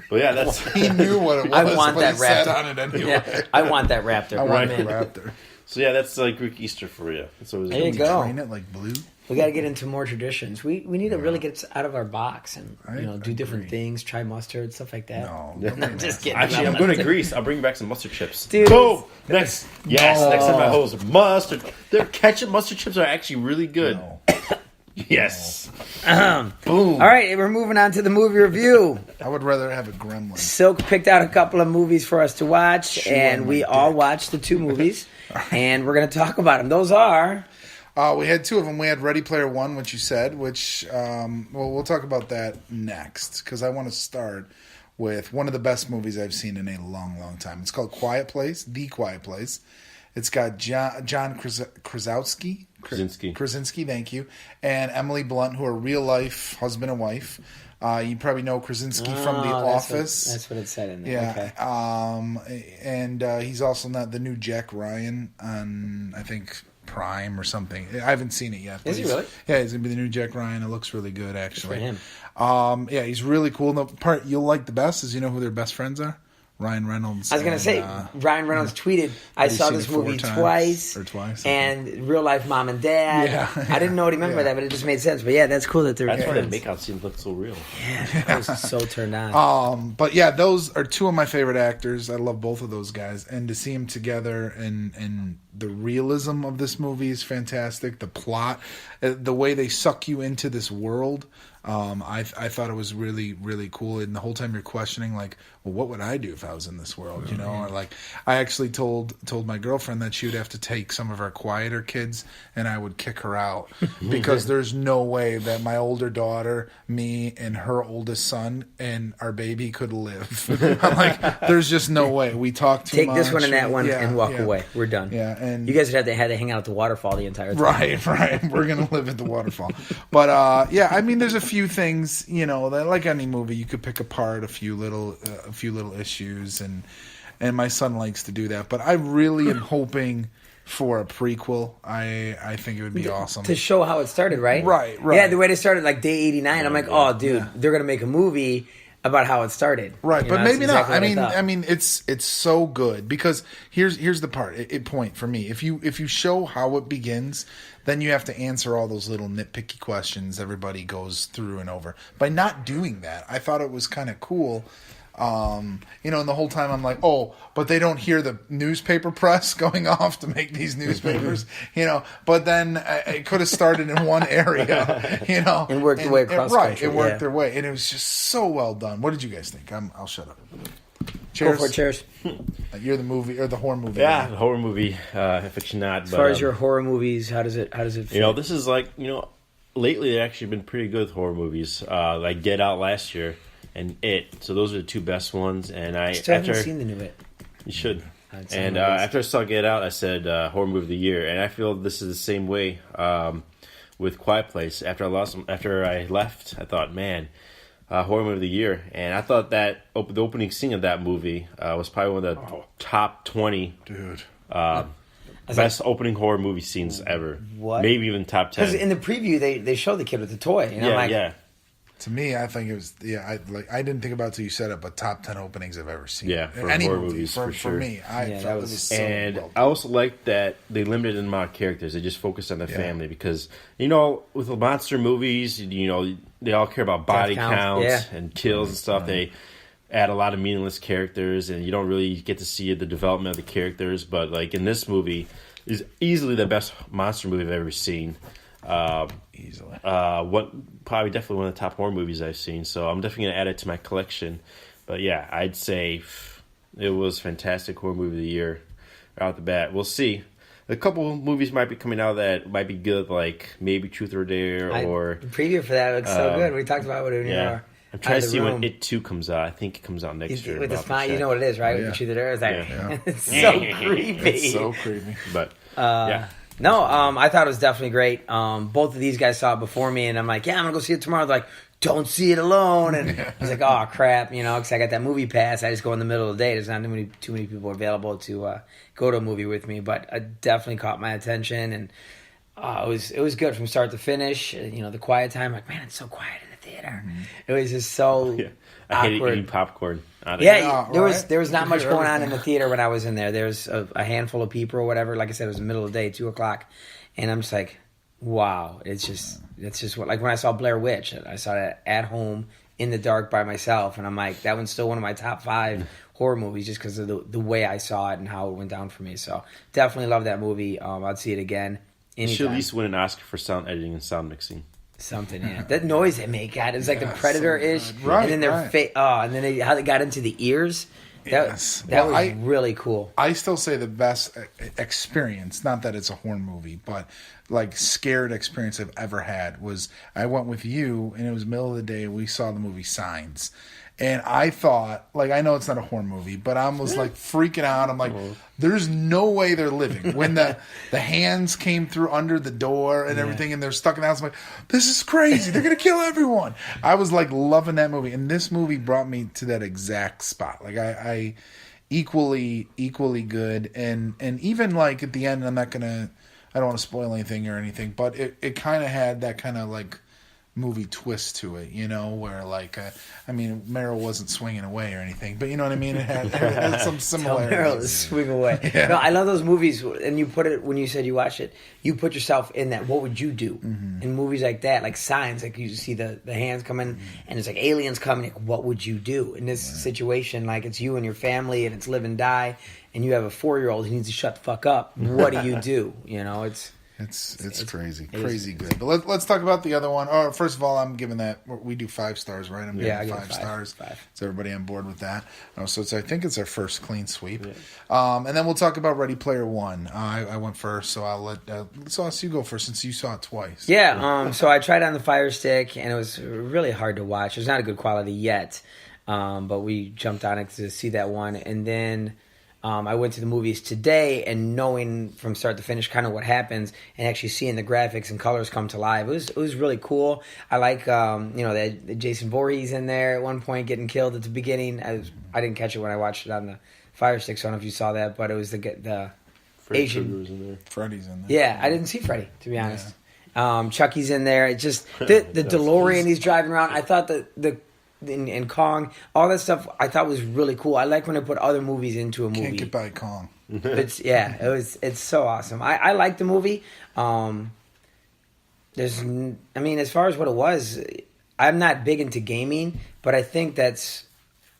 But yeah, that's He knew what it was. I want but that he sat raptor. on it anyway. Yeah, I want that raptor. I want I'm the in. raptor. so. Yeah, that's like Greek Easter for you. That's always There you good. go. Train it like blue. We got to get into more traditions. We need to really get out of our box and I do different agree. things, try mustard, stuff like that. No, I'm just kidding. Actually, I'm going to Greece. I'll bring back some mustard chips. Dude. Boom! Next. Yes, No. next time I host mustard. Their ketchup mustard chips are actually really good. No. Yes. Boom. Boom. All right, we're moving on to the movie review. I would rather have a gremlin. Silk picked out a couple of movies for us to watch, Chew and on we my all dick. watched the 2 movies, and we're going to talk about them. Those are... We had 2 of them. We had Ready Player One, which you said, which we'll talk about that next because I want to start with one of the best movies I've seen in a long, long time. It's called Quiet Place, The Quiet Place. It's got John Krasinski, thank you, and Emily Blunt, who are real life husband and wife. You probably know Krasinski from The Office. That's what it said in there. Yeah, Okay. and he's also not the new Jack Ryan on I think Prime or something. I haven't seen it yet. Is he he's- really? Yeah, he's gonna be the new Jack Ryan. It looks really good, actually. Good for him. Yeah, he's really cool. And the part you'll like the best is who their best friends are. Ryan Reynolds. I was going to say, Ryan Reynolds tweeted, I Have you saw seen this it 4 movie times? twice, and real life mom and dad. Yeah, I didn't know what he meant by yeah. that, but it just made sense. But yeah, that's cool that they're That's why the friends. makeout scenes look so real. Yeah, I was so turned on. But yeah, those are 2 of my favorite actors. I love both of those guys, and to see them together and the realism of this movie is fantastic. The plot, the way they suck you into this world, I thought it was really, really cool. And the whole time you're questioning, like, well, what would I do if I was in this world? Or like, I actually told my girlfriend that she would have to take some of our quieter kids, and I would kick her out because there's no way that my older daughter, me, and her oldest son and our baby could live. I'm like, there's just no way. We talk too Take much. this one and that one Yeah, and walk yeah. away. We're done. Yeah, and you guys had to hang out at the waterfall the entire time. Right. We're gonna live at the waterfall. But yeah, I mean, there's a few things, that like any movie, you could pick apart a few little issues, and my son likes to do that. But I really am hoping for a prequel. I think it would be awesome To show how it started, right? Right. Yeah, the way they started, like day 89, I'm like, oh, dude, Yeah. they're going to make a movie about how it started. Right, but that's maybe exactly not. what thought. I mean, it's so good because here's the part. It point for me. If you show how it begins, then you have to answer all those little nitpicky questions everybody goes through and over. By not doing that, I thought it was kind of cool. And the whole time I'm like, oh, but they don't hear the newspaper press going off to make these newspapers, But then it could have started in one area, And worked their way across right, country, it worked yeah. their way, and it was just so well done. What did you guys think? I'll shut up. Go Cheers. for it, cheers. You're the movie or the horror movie. Yeah, guy. horror movie aficionado. As far as your horror movies, how does it feel? this is like, lately they've actually been pretty good with horror movies. Like Get Out last year and It. So those are the 2 best ones. And I Still haven't seen the new It. You should. I'd say And it is. after I saw Get Out, I said horror movie of the year, and I feel this is the same way with Quiet Place. After I left, I thought, man, horror movie of the year, and I thought that the opening scene of that movie was probably one of the top 20 Dude. best opening horror movie scenes ever. What? Maybe even top 10. Because in the preview, they show the kid with the toy. And I'm like, yeah. To me, I think it was. Yeah, I didn't think about it till you said it, but top 10 openings I've ever seen. Yeah, for any horror movie movies, for for sure. me. I Yeah, thought that it was- was so And well I also like that they limited the amount of characters. They just focused on the Yeah. family because, with the monster movies, they all care about body count, counts yeah. and kills and stuff. They add a lot of meaningless characters, and you don't really get to see the development of the characters. But like in this movie, is easily the best monster movie I've ever seen. easily. Definitely one of the top horror movies I've seen. So I'm definitely gonna add it to my collection. But yeah, I'd say it was fantastic horror movie of the year right out the bat. We'll see. A couple of movies might be coming out that might be good, like maybe Truth or Dare, or the preview for that looks so good. We talked about it in yeah. our I'm trying to see room. when It 2 comes out. I think it comes out next year. With the I'll have to smile, you check. know what it is, right? Yeah. With the Truth or Dare, it's like Yeah. it's so creepy. It's so creepy. But yeah. No, I thought it was definitely great. Both of these guys saw it before me, and I'm like, yeah, I'm gonna go see it tomorrow. They're like, don't see it alone. And I was like, oh, crap, because I got that movie pass. I just go in the middle of the day. There's not too many people available to go to a movie with me. But it definitely caught my attention. And it was good from start to finish. The quiet time, like, man, it's so quiet in the theater. Mm-hmm. It was just so I hated awkward. eating popcorn. There was not much going on in the theater when I was in there. There's a handful of people or whatever. Like I said, it was the middle of the day, 2:00, and I'm just like, wow. It's just what, like when I saw Blair Witch, I saw it at home in the dark by myself, and I'm like, that one's still one of my top 5 horror movies just because of the way I saw it and how it went down for me. So definitely love that movie. I'd see it again. Anytime. You should at least win an Oscar for sound editing and sound mixing. Something, yeah. That noise they make, God, it's like the Predator-ish. So right, and then their face, and then how they got into the ears. That was really cool. I still say the best experience, not that it's a horror movie, but like scared experience I've ever had was I went with you, and it was middle of the day, and we saw the movie Signs. And I thought, like, I know it's not a horror movie, but I was like freaking out. I'm like, there's no way they're living. When the hands came through under the door and everything, and they're stuck in the house, I'm like, this is crazy. They're going to kill everyone. I was like loving that movie. And this movie brought me to that exact spot. Like, I equally good. And even like at the end, I don't want to spoil anything or anything, but it kind of had that kind of like movie twist to it, where like, Meryl wasn't swinging away or anything, but you know what I mean? It had some similarities. Meryl to swing away. Yeah. No, I love those movies, and you put it, when you said you watched it, you put yourself in that. What would you do in movies like that? Like Signs, like you see the hands coming, and it's like aliens coming, like, what would you do in this situation? Like it's you and your family, and it's live and die, and you have a 4-year-old who needs to shut the fuck up. What do you do? It's crazy good. But let's talk about the other one. Oh, first of all, I'm giving that, we do 5 stars, right? I'm giving 5 stars. 5. Is everybody on board with that? So I think it's our first clean sweep. Yeah. And then we'll talk about Ready Player One. I went first, so I'll let you go first since you saw it twice. Yeah. So I tried on the Fire Stick, and it was really hard to watch. It's not a good quality yet, but we jumped on it to see that one, and then I went to the movies today, and knowing from start to finish kind of what happens, and actually seeing the graphics and colors come to life, it was really cool. I like that Jason Voorhees in there at one point getting killed at the beginning. I didn't catch it when I watched it on the Fire Stick, so I don't know if you saw that, but it was the Asian. Was in there. Freddy's in there. Yeah, I didn't see Freddy, to be honest. Yeah. Chucky's in there. It's just the DeLorean he's driving around. I thought and Kong, all that stuff I thought was really cool. I like when they put other movies into a movie. Can't get by Kong. It's so awesome. I like the movie. As far as what it was, I'm not big into gaming, but I think that's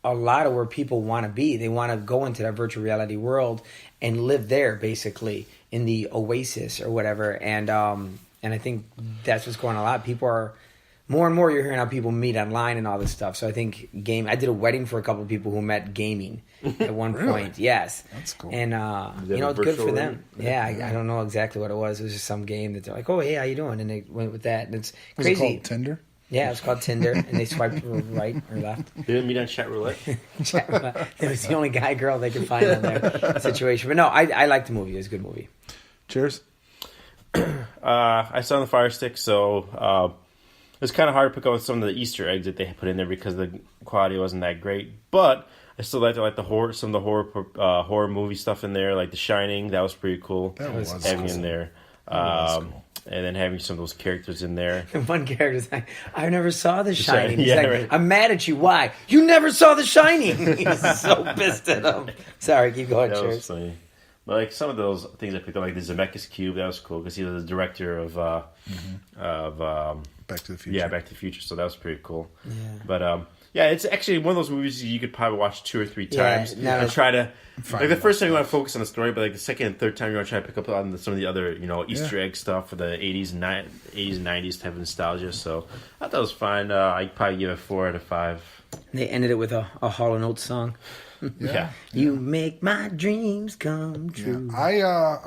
a lot of where people want to be. They want to go into that virtual reality world and live there, basically in the oasis or whatever. And I think that's what's going on a lot. People are. More and more, you're hearing how people meet online and all this stuff. So I think I did a wedding for a couple of people who met gaming at one Really? point. Yes, that's cool. And it's good for them. Yeah, I don't know exactly what it was. It was just some game that they're like, "Oh, hey, how you doing?" And they went with that, and it's Was crazy. it called Tinder? Yeah, it was called Tinder, and they swiped right or left. They didn't meet on chat roulette. It was the only girl they could find on their situation. But no, I liked the movie. It was a good movie. Cheers. I saw on the Fire Stick, so it was kind of hard to pick up some of the Easter eggs that they put in there because the quality wasn't that great. But I still liked some of the horror movie stuff in there, like The Shining. That was pretty cool. That was having cool. in there. Cool. And then having some of those characters in there. And one character's like, I never saw The Shining. He's Yeah, like, right. I'm mad at you. Why? You never saw The Shining. He's so pissed at him. Sorry, keep going, That was Cheers. funny. But like some of those things I picked up, like the Zemeckis Cube, that was cool because he was the director of Back to the Future. Yeah, Back to the Future. So that was pretty cool. Yeah. But it's actually one of those movies you could probably watch 2 or 3 times Yeah, and try to. Find Like the out first time you want to focus on the story, but like the second and third time you want to try to pick up on some of the other Easter egg stuff for the 80s and 90s type of nostalgia. So I thought it was fine. I'd probably give it 4 out of 5. They ended it with a Hall & Oates song. Yeah. You make my dreams come true. Yeah.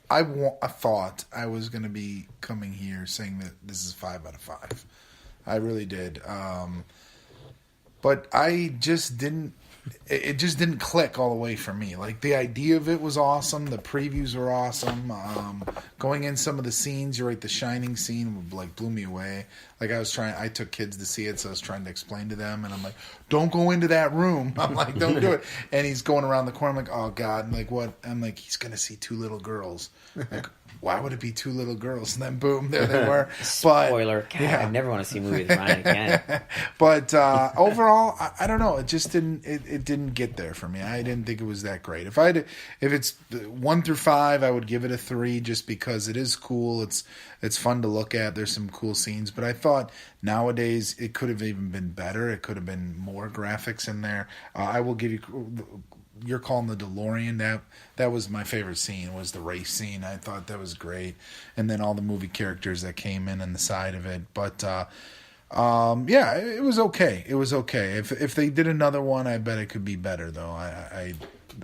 I thought I was going to be coming here saying that this is 5 out of 5. I really did. But I just didn't it just didn't click all the way for me. Like, the idea of it was awesome. The previews were awesome. Going in some of the scenes, you're right, the Shining scene like blew me away. Like, I took kids to see it, so I was trying to explain to them, and I'm like, don't go into that room. I'm like, don't do it. And he's going around the corner. I'm like, oh God. And like, what? I'm like, he's going to see 2 little girls. Like, why would it be 2 little girls? And then boom, there they were. Spoiler. God, I nenever want to see movies with Ryan again. But overall, I don't know. It just didn't. It didn't get there for me. I didn't think it was that great. If it's 1 through 5, I would give it a 3, just because it is cool. It's fun to look at. There's some cool scenes. But I thought nowadays it could have even been better. It could have been more graphics in there. I will give you. You're calling the DeLorean. That was my favorite scene, was the race scene. I thought that was great. And then all the movie characters that came in on the side of it. But yeah, it was okay. It was okay. If they did another one, I bet it could be better, though.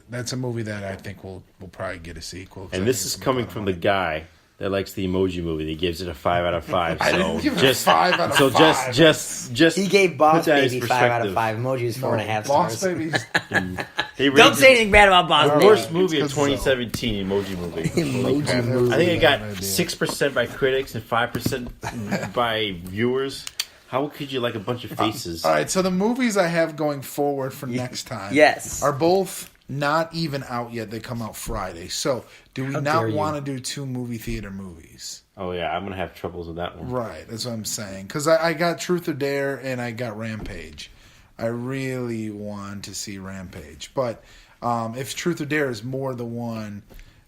That's a movie that I think we'll probably get a sequel. And this is coming from the guy that likes the Emoji Movie. He gives it a 5 out of 5. So I didn't give it a 5 out of 5. So just He gave Boss put that in Baby 5 out of perspective. 5. Emoji is 4.5 Boss stars. Baby's Don't say anything bad about Boss Baby. Worst movie of It's 2017, Emoji Movie. Emoji movie. I think it got Bad idea. 6% by critics and 5% by viewers. How could you like a bunch of faces? All right, so the movies I have going forward for next time Yes. are both not even out yet. They come out Friday. So do we How not dare you. want to do 2 movie theater movies? Oh yeah, I'm gonna have troubles with that one. Right, that's what I'm saying. Because I got Truth or Dare and I got Rampage. I really want to see Rampage. But if Truth or Dare is more the one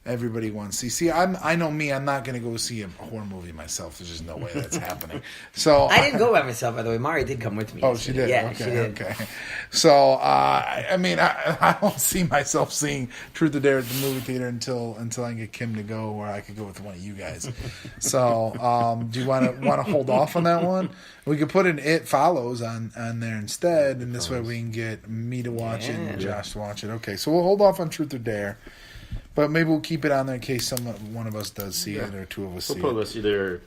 everybody wants to see. See, I know me. I'm not going to go see a horror movie myself. There's just no way that's happening. So I didn't go by myself, by the way. Mari did come with me. Oh, she did? Yeah, okay, she did. Okay. So, I mean, I don't see myself seeing Truth or Dare at the movie theater until I get Kim to go, or I could go with one of you guys. So, do you want to hold off on that one? We could put an It Follows on there instead, and this way we can get me to watch it and Josh to watch it. Okay, so we'll hold off on Truth or Dare. But maybe we'll keep it on there in case one of us does see it or 2 of us see We'll put it. us either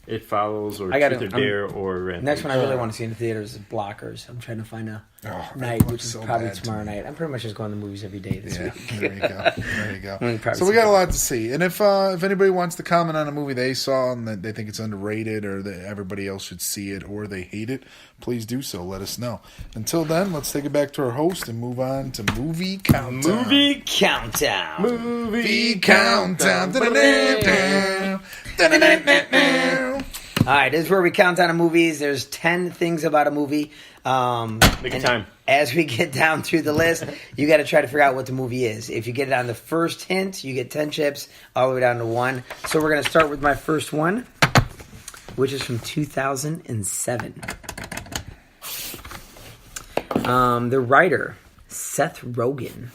It Follows or I gotta- Truth or Dare or Rampage. Next one I really want to see in the theaters is Blockers. I'm trying to find a Oh, it night, looks which is so probably bad to tomorrow me. night. I'm pretty much just going to the movies every day this Yeah, week. there you go. There you go. I'm probably So we got a surprised. lot to see, and if anybody wants to comment on a movie they saw and that they think it's underrated, or that everybody else should see it, or they hate it, please do so. Let us know. Until then, let's take it back to our host and move on to movie countdown. Movie countdown. Movie countdown. Da-da-da-da. Da-da-da-da-da. All right, this is where we count down the movies. There's 10 things about a movie. Make it time. As we get down through the list, you got to try to figure out what the movie is. If you get it on the first hint, you get 10 chips, all the way down to 1. So we're going to start with my first one, which is from 2007. The writer, Seth Rogen.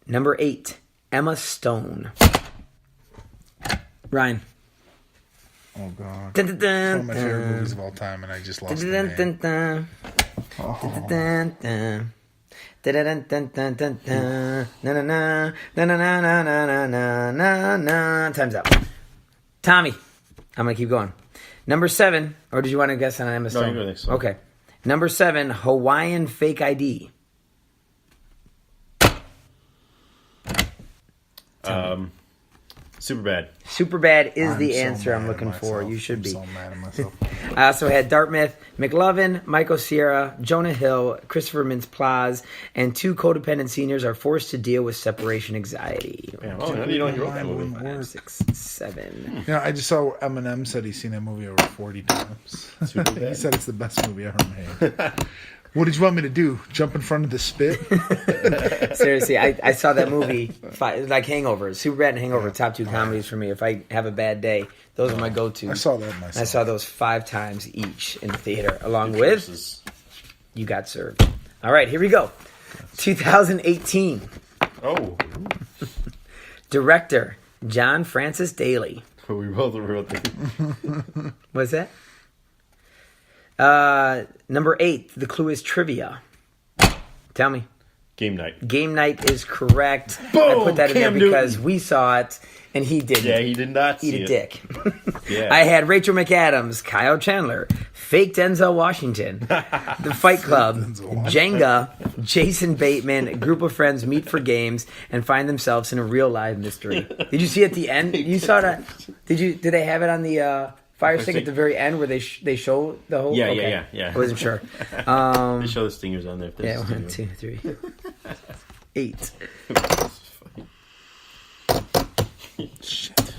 Number 8, Emma Stone. Ryan. Oh, God. Dun, It's dun, one of my favorite dun, movies of all time, and I just lost dun, the dun, dun, name. dun. Oh. Dun, dun. Dun, dun, dun, dun, dun. Na, na, na. Na, na, na, na, na, na, na, na. Time's up. Tommy, I'm going to keep going. Number 7, or did you want to guess on Emma Stone? you go next. Okay. Number 7, Hawaiian Fake ID. Superbad. Superbad is I'm the so answer I'm mad at looking for. myself. You should I'm be. so mad at myself. I also had Dartmouth McLovin, Michael Cera, Jonah Hill, Christopher Mintz-Plasse, and 2 codependent seniors are forced to deal with separation anxiety. Man, how do you know he wrote that movie? 5, 6, 7. You know, I just saw Eminem said he's seen that movie over 40 times. He said it's the best movie ever made. What did you want me to do? Jump in front of the spit? Seriously, I saw that movie, like Hangover. Superbad and Hangover, top 2 comedies for me. If I have a bad day, those are my go-tos. I saw that myself. I saw those 5 times each in the theater, along with You Got Served. All right, here we go. 2018. Oh, Director, John Francis Daley. we both wrote the. What's that? Number 8, the clue is trivia. Tell me. Game night. Game night is correct. Boom! I put that in there Cam because Newton. we saw it and he didn't. Yeah, he did not Eat see a it. dick. Yeah. I had Rachel McAdams, Kyle Chandler, fake Denzel Washington, The Fight Club, Jenga, Jason Bateman. A group of friends meet for games and find themselves in a real live mystery. Did you see at the end? You saw that? Did they have it on the Fire Stick at the very end where they show the whole? Yeah, okay. yeah. I wasn't sure. They show the stingers on there. If Yeah, there's 1, 2, 3, 8. Shit.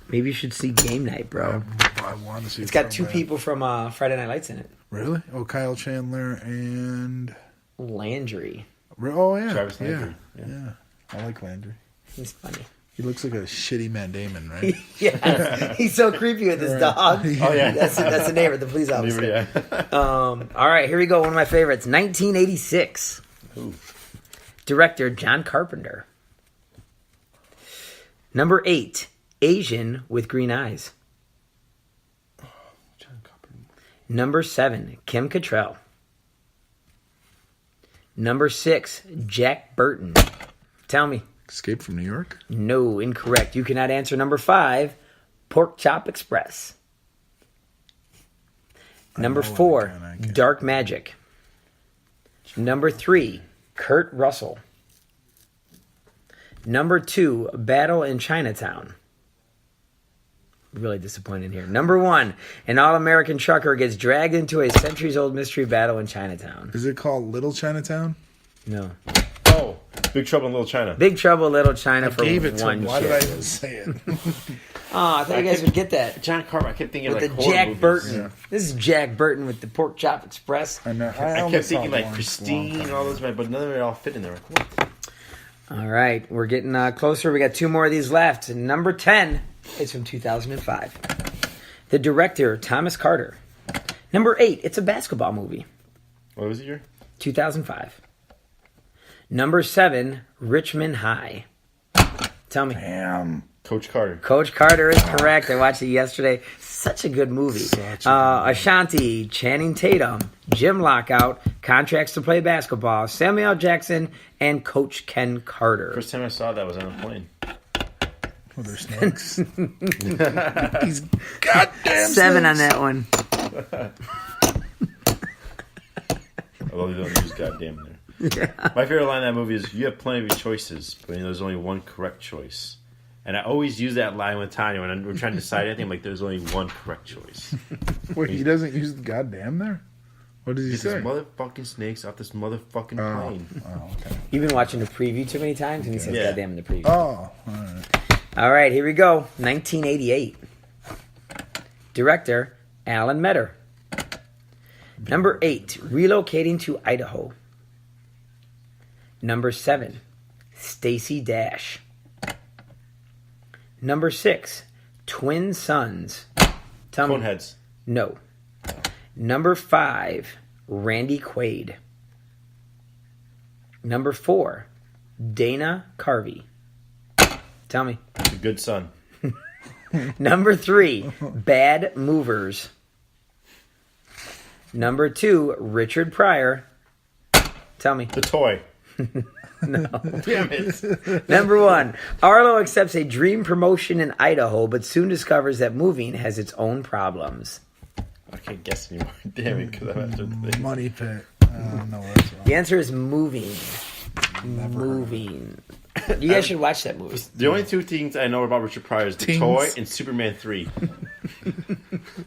Maybe you should see Game Night, bro. I want to see. It's got so two bad. people from Friday Night Lights in it. Really? Oh, Kyle Chandler and Landry. oh yeah, Travis yeah, Landry. yeah. I like Landry. He's funny. He looks like a shitty Matt Damon, right? Yeah, he's so creepy with his dog. Oh yeah, That's the neighbor, the police officer. yeah. All right, here we go. One of my favorites, 1986. Ooh. Director John Carpenter. Number 8, Asian with green eyes. John Carpenter. Number 7, Kim Cattrall. Number 6, Jack Burton. Tell me. Escape from New York. No, incorrect. You cannot answer. Number 5, Pork Chop Express. Number know 4, I can. Dark Magic. Number 3, Kurt Russell. Number 2, Battle in Chinatown. Really disappointed here. Number 1, an all-American trucker gets dragged into a centuries-old mystery battle in Chinatown. Is it called Little Chinatown? No. Oh, Big Trouble in Little China. Big Trouble, Little China for Gave it to one him. Why did I shit. even say it? Oh, I thought you guys would get that. John Carpenter. I kept thinking With like the horror Jack movies. Burton. Yeah. This is Jack Burton with the Pork Chop Express. I know. I only kept saw thinking it like once, Christine, long time all ago. those, but none of it all fit in there. Like, what? All right, we're getting closer. We got 2 more of these left. And number 10 is from 2005. The director, Thomas Carter. Number 8, it's a basketball movie. What was it year? 2005. Number 7, Richmond High. Tell me. Damn. Coach Carter. Coach Carter is correct. I watched it yesterday. Such a good movie. Such a good movie. Ashanti, Channing Tatum, Jim Lockout, contracts to play basketball, Samuel L. Jackson, and Coach Ken Carter. First time I saw that was on a plane. Oh, there's snakes. These goddamn 7 on snakes. that one. Although they don't use goddamn there. My favorite line in that movie is, "You have plenty of choices, but there's only one correct choice." And I always use that line with Tanya when we're trying to decide anything. I'm like, there's only one correct choice. Wait, he doesn't use the goddamn there? What does he Get say? these motherfucking snakes off this motherfucking plane. Oh, okay. You've been watching the preview too many times, and he says Yeah. goddamn in the preview. Oh, all right. All right, here we go. 1988. Director, Alan Metter. Number 8, Relocating to Idaho. Number 7, Stacy Dash. Number 6, Twin Sons. Tell me. Coneheads. No. Number 5, Randy Quaid. Number 4, Dana Carvey. Tell me. The Good Son. Number 3, Bad Movers. Number 2, Richard Pryor. Tell me. The Toy. No. Damn it. Number 1, Arlo accepts a dream promotion in Idaho, but soon discovers that moving has its own problems. I can't guess anymore. Damn it, because I'm after the thing. Money pit. I don't know what's wrong. The answer is moving. Moving. You guys should watch that movie. The only 2 things I know about Richard Pryor is The Tings. Toy and Superman 3.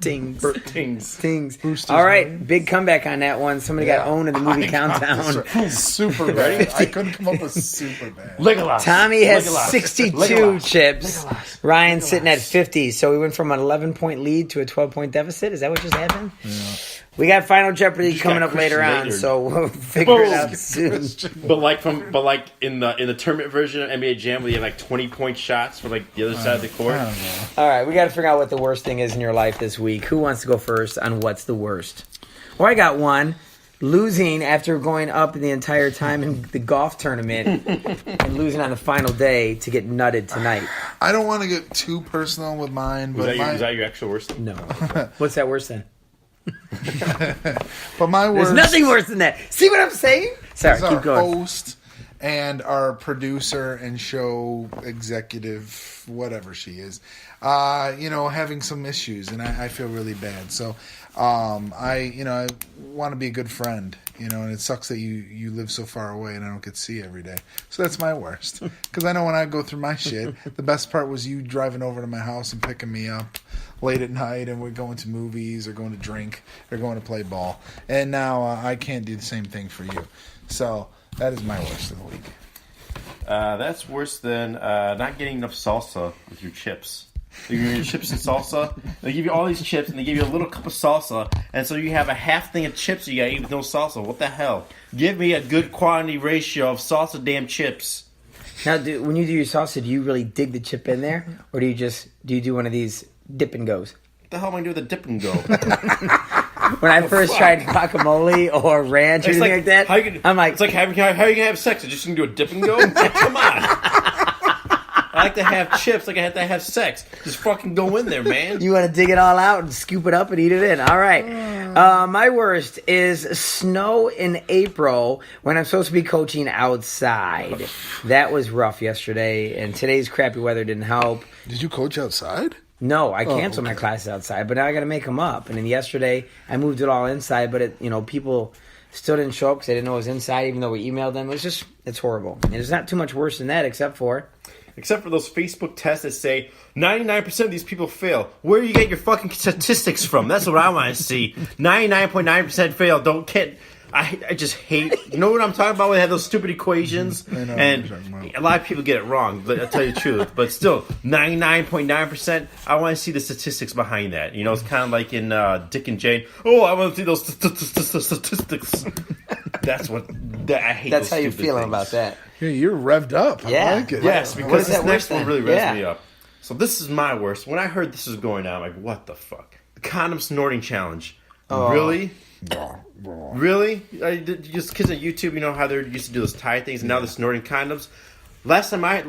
Tings. Tings. Tings. Brewster's All right, Millions. big comeback on that one. Somebody got owned in the movie Countdown. Super bad. I couldn't come up with super bad. Legolas. Tommy has Legolas. 62 Legolas. chips. Legolas. Ryan's sitting at 50. So we went from an 11-point lead to a 12-point deficit. Is that what just happened? Yeah. We got Final Jeopardy just coming got up later Christian on, Leonard. so we'll figure it Boom. out soon. But like in the tournament version of NBA Jam, where you have like 20-point shots for like the other side of the court. I don't know. All right, we got to figure out what the worst thing is in your life this week. Who wants to go first on what's the worst? Well, I got one. Losing after going up the entire time in the golf tournament and losing on the final day to get nutted tonight. I don't want to get too personal with mine, but Was that your actual worst thing? No. What's that worse than? But my worst. There's nothing worse than that. See what I'm saying? Sorry, is keep our going. host and our producer and show executive, whatever she is, having some issues, and I feel really bad. So, I want to be a good friend, and it sucks that you live so far away and I don't get to see you every day. So that's my worst. Because I know when I go through my shit, the best part was you driving over to my house and picking me up late at night, and we're going to movies or going to drink or going to play ball. And now I can't do the same thing for you. So that is my worst of the week. That's worse than not getting enough salsa with your chips. They give you chips and salsa. They give you all these chips, and they give you a little cup of salsa, and so you have a half thing of chips you gotta eat with no salsa. What the hell? Give me a good quantity ratio of salsa damn chips. Now, when you do your salsa, do you really dig the chip in there, or do you do one of these dip and goes? What the hell am I doing with a dip and go? When I first tried guacamole or ranch or anything like that, I'm like, it's like how are you gonna have sex? You're just gonna do a dip and go? Come on. I like to have chips like I have to have sex. Just fucking go in there, man. You want to dig it all out and scoop it up and eat it in. All right. My worst is snow in April when I'm supposed to be coaching outside. That was rough yesterday, and today's crappy weather didn't help. Did you coach outside? No, I canceled my classes outside, but now I got to make them up. And then yesterday, I moved it all inside, but people still didn't show up because they didn't know it was inside, even though we emailed them. It's horrible. And it's not too much worse than that, except for those Facebook tests that say 99% of these people fail. Where do you get your fucking statistics from? That's what I want to see. 99.9% fail. Don't get. I just hate. You know what I'm talking about? When they have those stupid equations, I know and a lot of people get it wrong. But I'll tell you the truth. But still, 99.9%. I want to see the statistics behind that. It's kind of like in Dick and Jane. Oh, I want to see those statistics. That's what I hate. That's those how you're stupid feeling things. about that. Yeah, you're revved up. I like it. Yes, because this that next worse one than? really revs me up. So this is my worst. When I heard this was going on, I'm like, what the fuck? The condom snorting challenge. Oh. Really? Really? Just kids on YouTube, how they used to do those tie things, and now they're snorting condoms. Last time back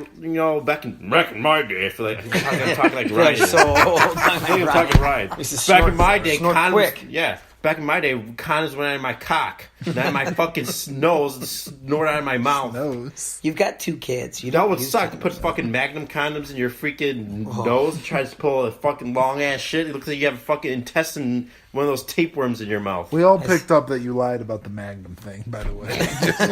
in my day, I feel like I'm talking like Ryan. So old. I feel like I'm talking Ryan. Back in my day, condoms. Quick. Yeah. Back in my day, condoms went out of my cock, not in my fucking nose, snort out of my mouth. Nose. You've got 2 kids. That would suck to put fucking Magnum condoms in your freaking nose and try to pull a fucking long ass shit. It looks like you have a fucking intestine, one of those tapeworms in your mouth. We all picked up that you lied about the Magnum thing, by the way.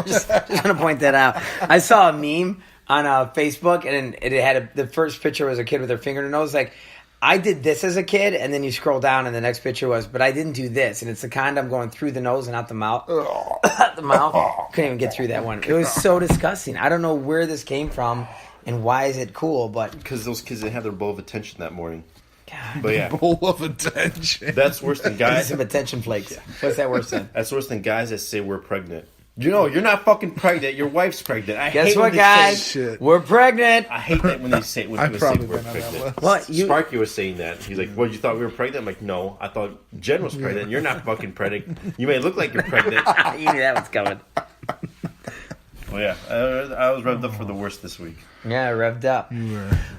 just want to point that out. I saw a meme on Facebook, and it had the first picture was a kid with their finger in their nose, like, I did this as a kid, and then you scroll down, and the next picture was, but I didn't do this, and it's the condom going through the nose and out the mouth. Out the mouth. Couldn't even get through that one. It was so disgusting. I don't know where this came from, and why is it cool, but... Because those kids didn't have their bowl of attention that morning. God. But yeah. Bowl of attention. That's worse than guys. Some attention flakes. What's that worse than? That's worse than guys that say we're pregnant. You're not fucking pregnant. Your wife's pregnant. Guess what, guys? We're pregnant. I hate that when they say when I've people say probably we're been on that pregnant. list. What? Sparky was saying that. He's like, "What? You thought we were pregnant?" I'm like, "No, I thought Jen was pregnant. You're not fucking pregnant. You may look like you're pregnant." You knew that was coming. Well, yeah, I was revved up for the worst this week. Yeah, revved up.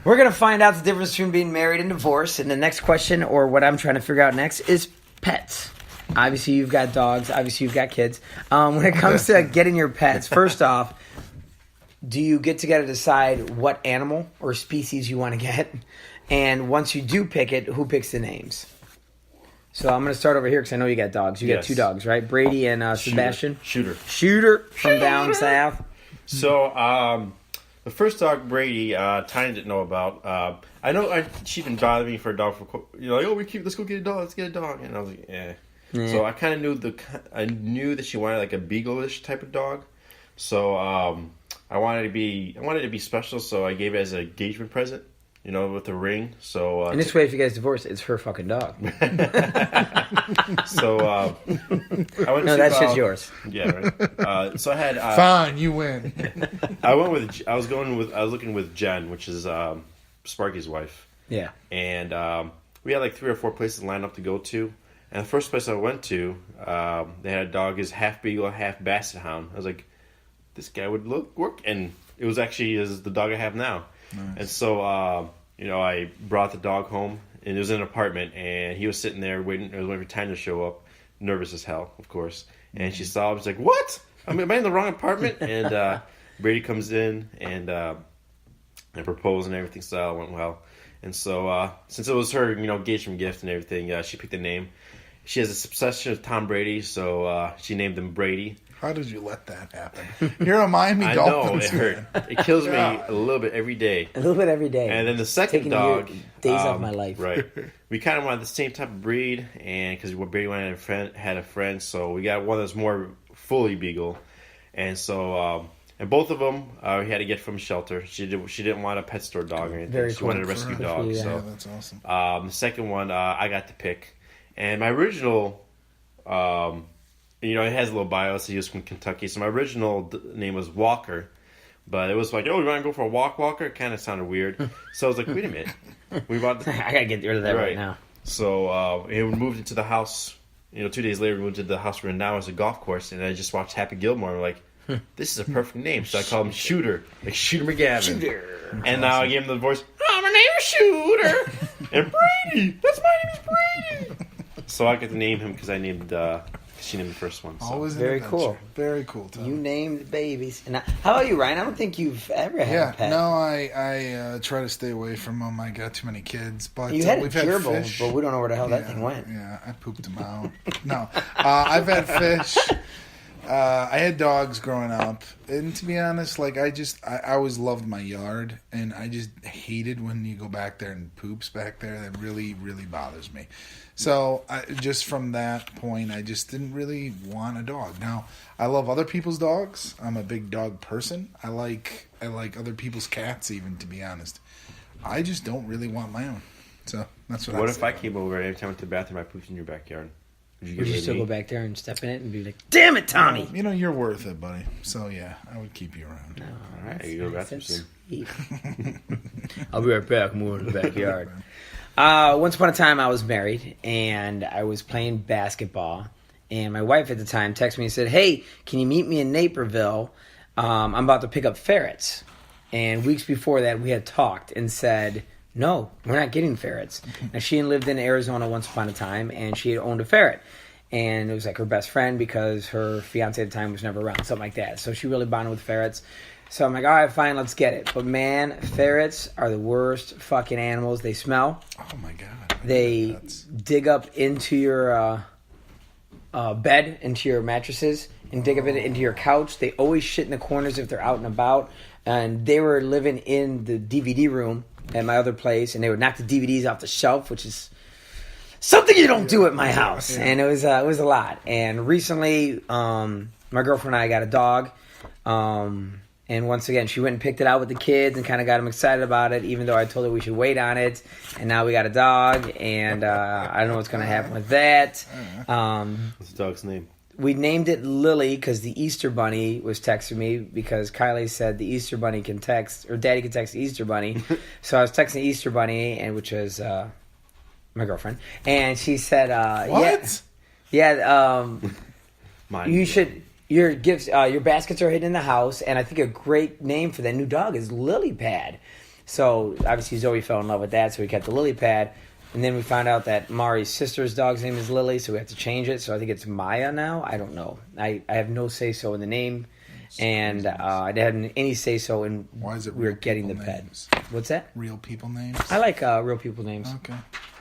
We're going to find out the difference between being married and divorced. And the next question, or what I'm trying to figure out next, is pets. Obviously, you've got dogs. Obviously, you've got kids. When it comes to getting your pets, first off, do you get together to decide what animal or species you want to get? And once you do pick it, who picks the names? So I'm going to start over here because I know you got dogs. You got 2 dogs, right? Brady and Sebastian? Shooter from down south. So, the first dog, Brady, Tiny didn't know about. I know she'd been bothering me for a dog for, like, oh, let's go get a dog, And I was like, eh. So I kind of knew that she wanted like a beagle-ish type of dog. So I wanted it to be special. So I gave it as an engagement present, with a ring. So and this way, if you guys divorce, it's her fucking dog. So I went. No, that shit's yours. Yeah, right. So I had. Fine, you win. I was looking with Jen, which is Sparky's wife. Yeah. And we had like 3 or 4 places lined up to go to. And the first place I went to, they had a dog is half beagle, half basset hound. I was like, this guy would work, and it was actually the dog I have now. Nice. And so, I brought the dog home, and it was in an apartment, and he was sitting there waiting for time to show up, nervous as hell, of course. And she saw him, she's like, "What? Am I in the wrong apartment?" And Brady comes in and proposed and everything, so it went well. And so since it was her, engagement gift and everything, she picked a name. She has a obsession with Tom Brady, so she named him Brady. How did you let that happen? You're a Miami I Dolphins know, it hurt. It kills me a little bit every day. A little bit every day. And then the second Taking dog... days off my life. Right. We kind of wanted the same type of breed, and because Brady had a friend, so we got one that's more fully beagle. And so... and both of them we had to get from a shelter. She didn't want a pet store dog or anything. Very she cool. wanted a rescue dog. Yeah. So Yeah, that's awesome. the second one I got to pick. And my original... it has a little bio, so he was from Kentucky. So my original name was Walker, but it was like, oh, you want to go for a Walker? It kind of sounded weird. So I was like, wait a minute. We bought I gotta get rid of that right now. So we moved into the house. 2 days later, we moved to the house we're in now as a golf course, and I just watched Happy Gilmore. I'm like, this is a perfect name. So I called him Shooter, like Shooter McGavin. Shooter. And now I gave him the voice, oh, my name is Shooter. And Brady. That's my name is Brady. So I get to name him because I named... she named the first one. So. Always an Very adventure. cool. Very cool, Tom. You named babies. And how about you, Ryan? I don't think you've ever had a pet. No, I try to stay away from them. I got too many kids. But You had a we've gerbil, had fish. but we don't know where the hell that thing went. Yeah, I pooped them out. No, I've had fish. I had dogs growing up, and to be honest, I always loved my yard, and I just hated when you go back there and poops back there. That really, really bothers me. So just from that point, I just didn't really want a dog. Now, I love other people's dogs. I'm a big dog person. I like other people's cats, even, to be honest. I just don't really want my own. So that's what. What if I came over and every time I went to the bathroom, I pooped in your backyard? Would you still go back there and step in it and be like, "Damn it, Tommy"? You're worth it, buddy. So yeah, I would keep you around. All right, you go to the bathroom soon. I'll be right back. I'm going to the backyard. Once upon a time, I was married, and I was playing basketball. And my wife at the time texted me and said, "Hey, can you meet me in Naperville? I'm about to pick up ferrets." And weeks before that, we had talked and said, "No, we're not getting ferrets." Now, she had lived in Arizona once upon a time, and she had owned a ferret. And it was like her best friend because her fiance at the time was never around, something like that. So she really bonded with ferrets. So I'm like, all right, fine, let's get it. But man, ferrets are the worst fucking animals. They smell. Oh my god. They dig up into your bed, into your mattresses, and dig up into your couch. They always shit in the corners if they're out and about. And they were living in the DVD room at my other place, and they would knock the DVDs off the shelf, which is something you don't do at my house. Yeah. And it was a lot. And recently, my girlfriend and I got a dog. And once again, she went and picked it out with the kids and kind of got them excited about it, even though I told her we should wait on it. And now we got a dog, and I don't know what's going to happen with that. What's the dog's name? We named it Lily because the Easter Bunny was texting me because Kylie said the Easter Bunny can text, or Daddy can text the Easter Bunny. So I was texting the Easter Bunny, and which was my girlfriend, and she said, "What? Yeah, you should." Your gifts, your baskets are hidden in the house, and I think a great name for that new dog is Lily Pad. So obviously Zoe fell in love with that, so we kept the Lily Pad. And then we found out that Mari's sister's dog's name is Lily, so we have to change it. So I think it's Maya now. I don't know. I have no say so in the name, and I didn't have any say so in why is it we're getting the pet. What's that? Real people names. I like real people names. Okay.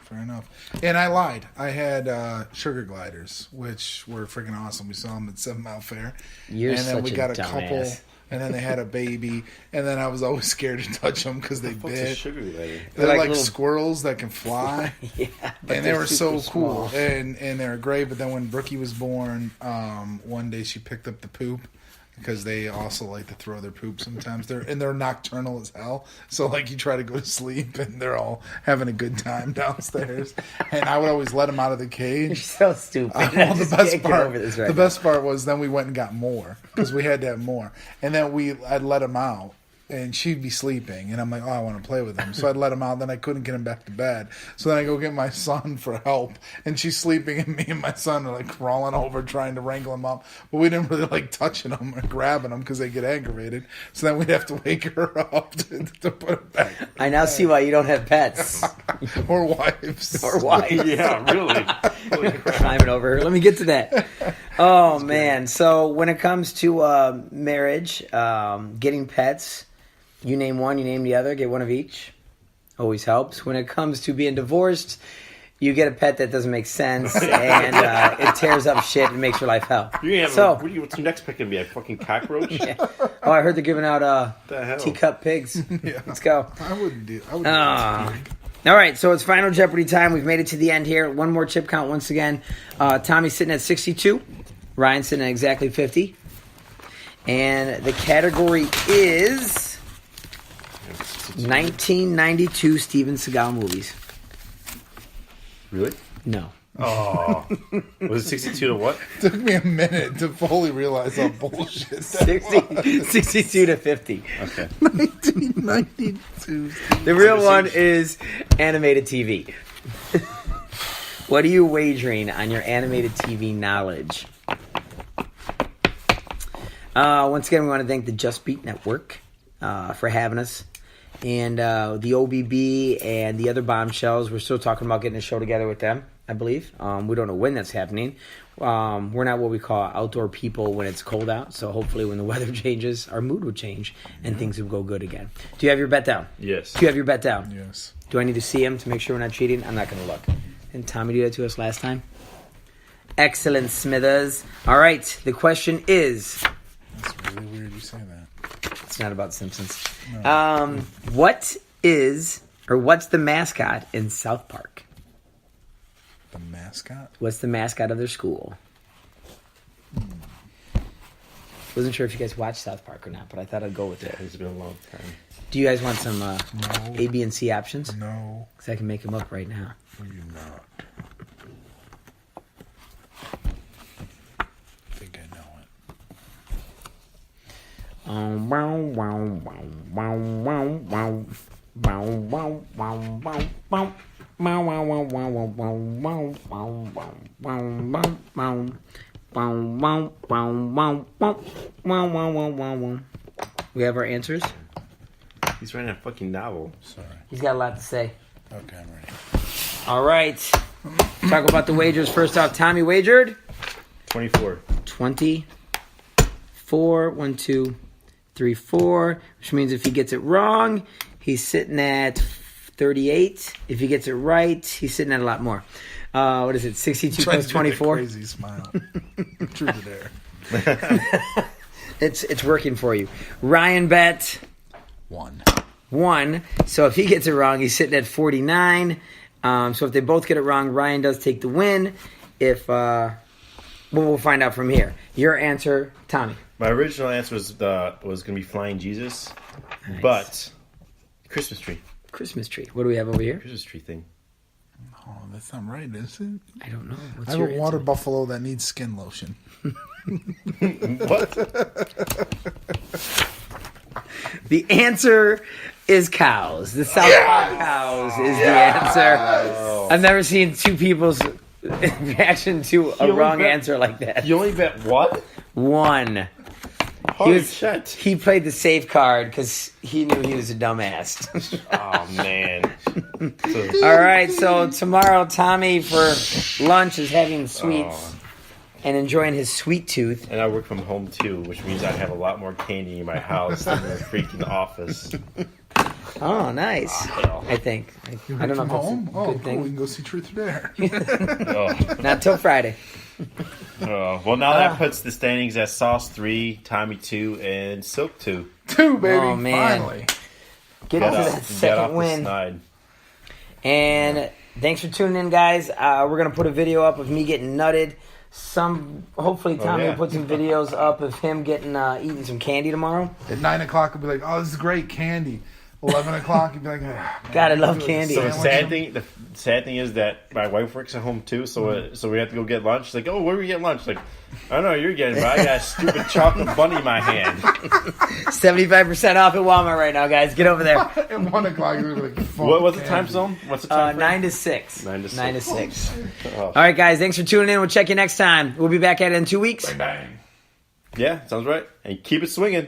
Fair enough. And I lied. I had sugar gliders, which were freaking awesome. We saw them at 7 Mile Fair. You're and then such we a got a dumbass. couple, and then they had a baby, and then I was always scared to touch them because they What's a bit. sugar glider? They're like like little- squirrels that can fly. Yeah, but And they they're were so super cool, small. and they were great. But then when Brookie was born, one day she picked up the poop because they also like to throw their poop sometimes. They're nocturnal as hell. So like you try to go to sleep, and they're all having a good time downstairs. And I would always let them out of the You're cage. so stupid. Well, I just can't get over this right the now. best part was then we went and got more because we had to have more, and then I'd let them out. and she'd be sleeping, and I'm like, oh, I want to play with him. So I'd let him out, then I couldn't get him back to bed. So then I go get my son for help, and she's sleeping, and me and my son are like crawling over trying to wrangle him up. But we didn't really like touching him or grabbing him because they get aggravated. So then we'd have to wake her up to put him back. I now see why you don't have pets. Or wives. Or wives. Yeah, really. Climbing over her. Let me get to that. Oh, man. So when it comes to marriage, getting pets, you name one, you name the other, get one of each. Always helps. When it comes to being divorced, you get a pet that doesn't make sense, and it tears up shit and makes your life hell. What's your next pick going to be? A fucking cockroach? Yeah. Oh, I heard they're giving out the hell? teacup pigs. Yeah. Let's go. I wouldn't do All right, so it's Final Jeopardy time. We've made it to the end here. One more chip count once again. Tommy's sitting at 62. Ryan's sitting at exactly 50. And the category is 1992 Steven Seagal movies. Really? No. Oh. Was it 62 to what? Took me a minute to fully realize how bullshit that was. 62 to 50. Okay. 1992. The real one is animated TV. What are you wagering on your animated TV knowledge? Once again, we want to thank the Just Beat Network for having us. And the OBB and the other bombshells, we're still talking about getting a show together with them, I believe. We don't know when that's happening. We're not what we call outdoor people when it's cold out. So hopefully when the weather changes, our mood will change and things will go good again. Do you have your bet down? Yes. Do you have your bet down? Yes. Do I need to see him to make sure we're not cheating? I'm not going to look. Didn't Tommy do that to us last time? Excellent, Smithers. All right, the question is... That's really weird you say that. It's not about Simpsons. No. What's the mascot in South Park? The mascot? What's the mascot of their school? Wasn't sure if you guys watched South Park or not, but I thought I'd go with it. It's been a long time. Do you guys want some No. A, B, and C options? No. Because I can make them up right now. No, you're not. I think I know We have our answers. He's writing a fucking novel. Sorry. He's got a lot to say. Okay, I'm ready. All right. Talk about the wagers. First off, Tommy wagered 24. 24. 1, 2, 3, 4. Which means if he gets it wrong, he's sitting at 38. If he gets it right, he's sitting at a lot more. What is it? 62 plus 24. Crazy smile. Truth or dare. It's working for you. Ryan bet 1. 1. So if he gets it wrong, he's sitting at 49. So if they both get it wrong, Ryan does take the win. If we'll find out from here. Your answer, Tommy. My original answer was going to be Flying Jesus, Nice. but Christmas tree. Christmas tree. What do we have over here? Christmas tree thing. Oh, that's not right, is it? I don't know. What's I have your a water answer? buffalo that needs skin lotion. What? The answer is cows. The South Park cows is the answer. I've never seen two people's reaction to a only wrong bet- answer like that. You only bet what? 1. Holy shit. He played the safe card because he knew he was a dumbass. Oh, man. All right, so tomorrow Tommy for lunch is having sweets and enjoying his sweet tooth. And I work from home, too, which means I have a lot more candy in my house than in the freaking office. Oh, nice. Hell. I think. I don't know if From that's home? a Oh, good cool. We can thing. go see Truth or Dare. Oh. Not till Friday. Well, now that puts the standings at Sauce 3, Tommy 2, and Silk 2. 2, baby. Oh, man. Finally. Get into that Get off second the win. snide. And thanks for tuning in, guys. We're going to put a video up of me getting nutted. Hopefully Tommy yeah. will put some videos up of him getting eating some candy tomorrow. At 9 o'clock, I'll be like, oh, this is great candy. 11 o'clock, you'd be like, "Ah, man, God, I I'm love doing candy." So sandwich." the sad thing is that my wife works at home too, so we have to go get lunch. She's like, oh, where do we get lunch? Like, I don't know what you're getting, but I got a stupid chocolate bunny in my hand. 75% off at Walmart right now, guys. Get over there. At 1 o'clock, you're like, What's the time zone? What's the time frame? 9 to 6. 9 to 6. 9 to 6. Oh. All right, guys. Thanks for tuning in. We'll check you next time. We'll be back at it in 2 weeks. Bang, bang. Yeah, sounds right. And keep it swinging.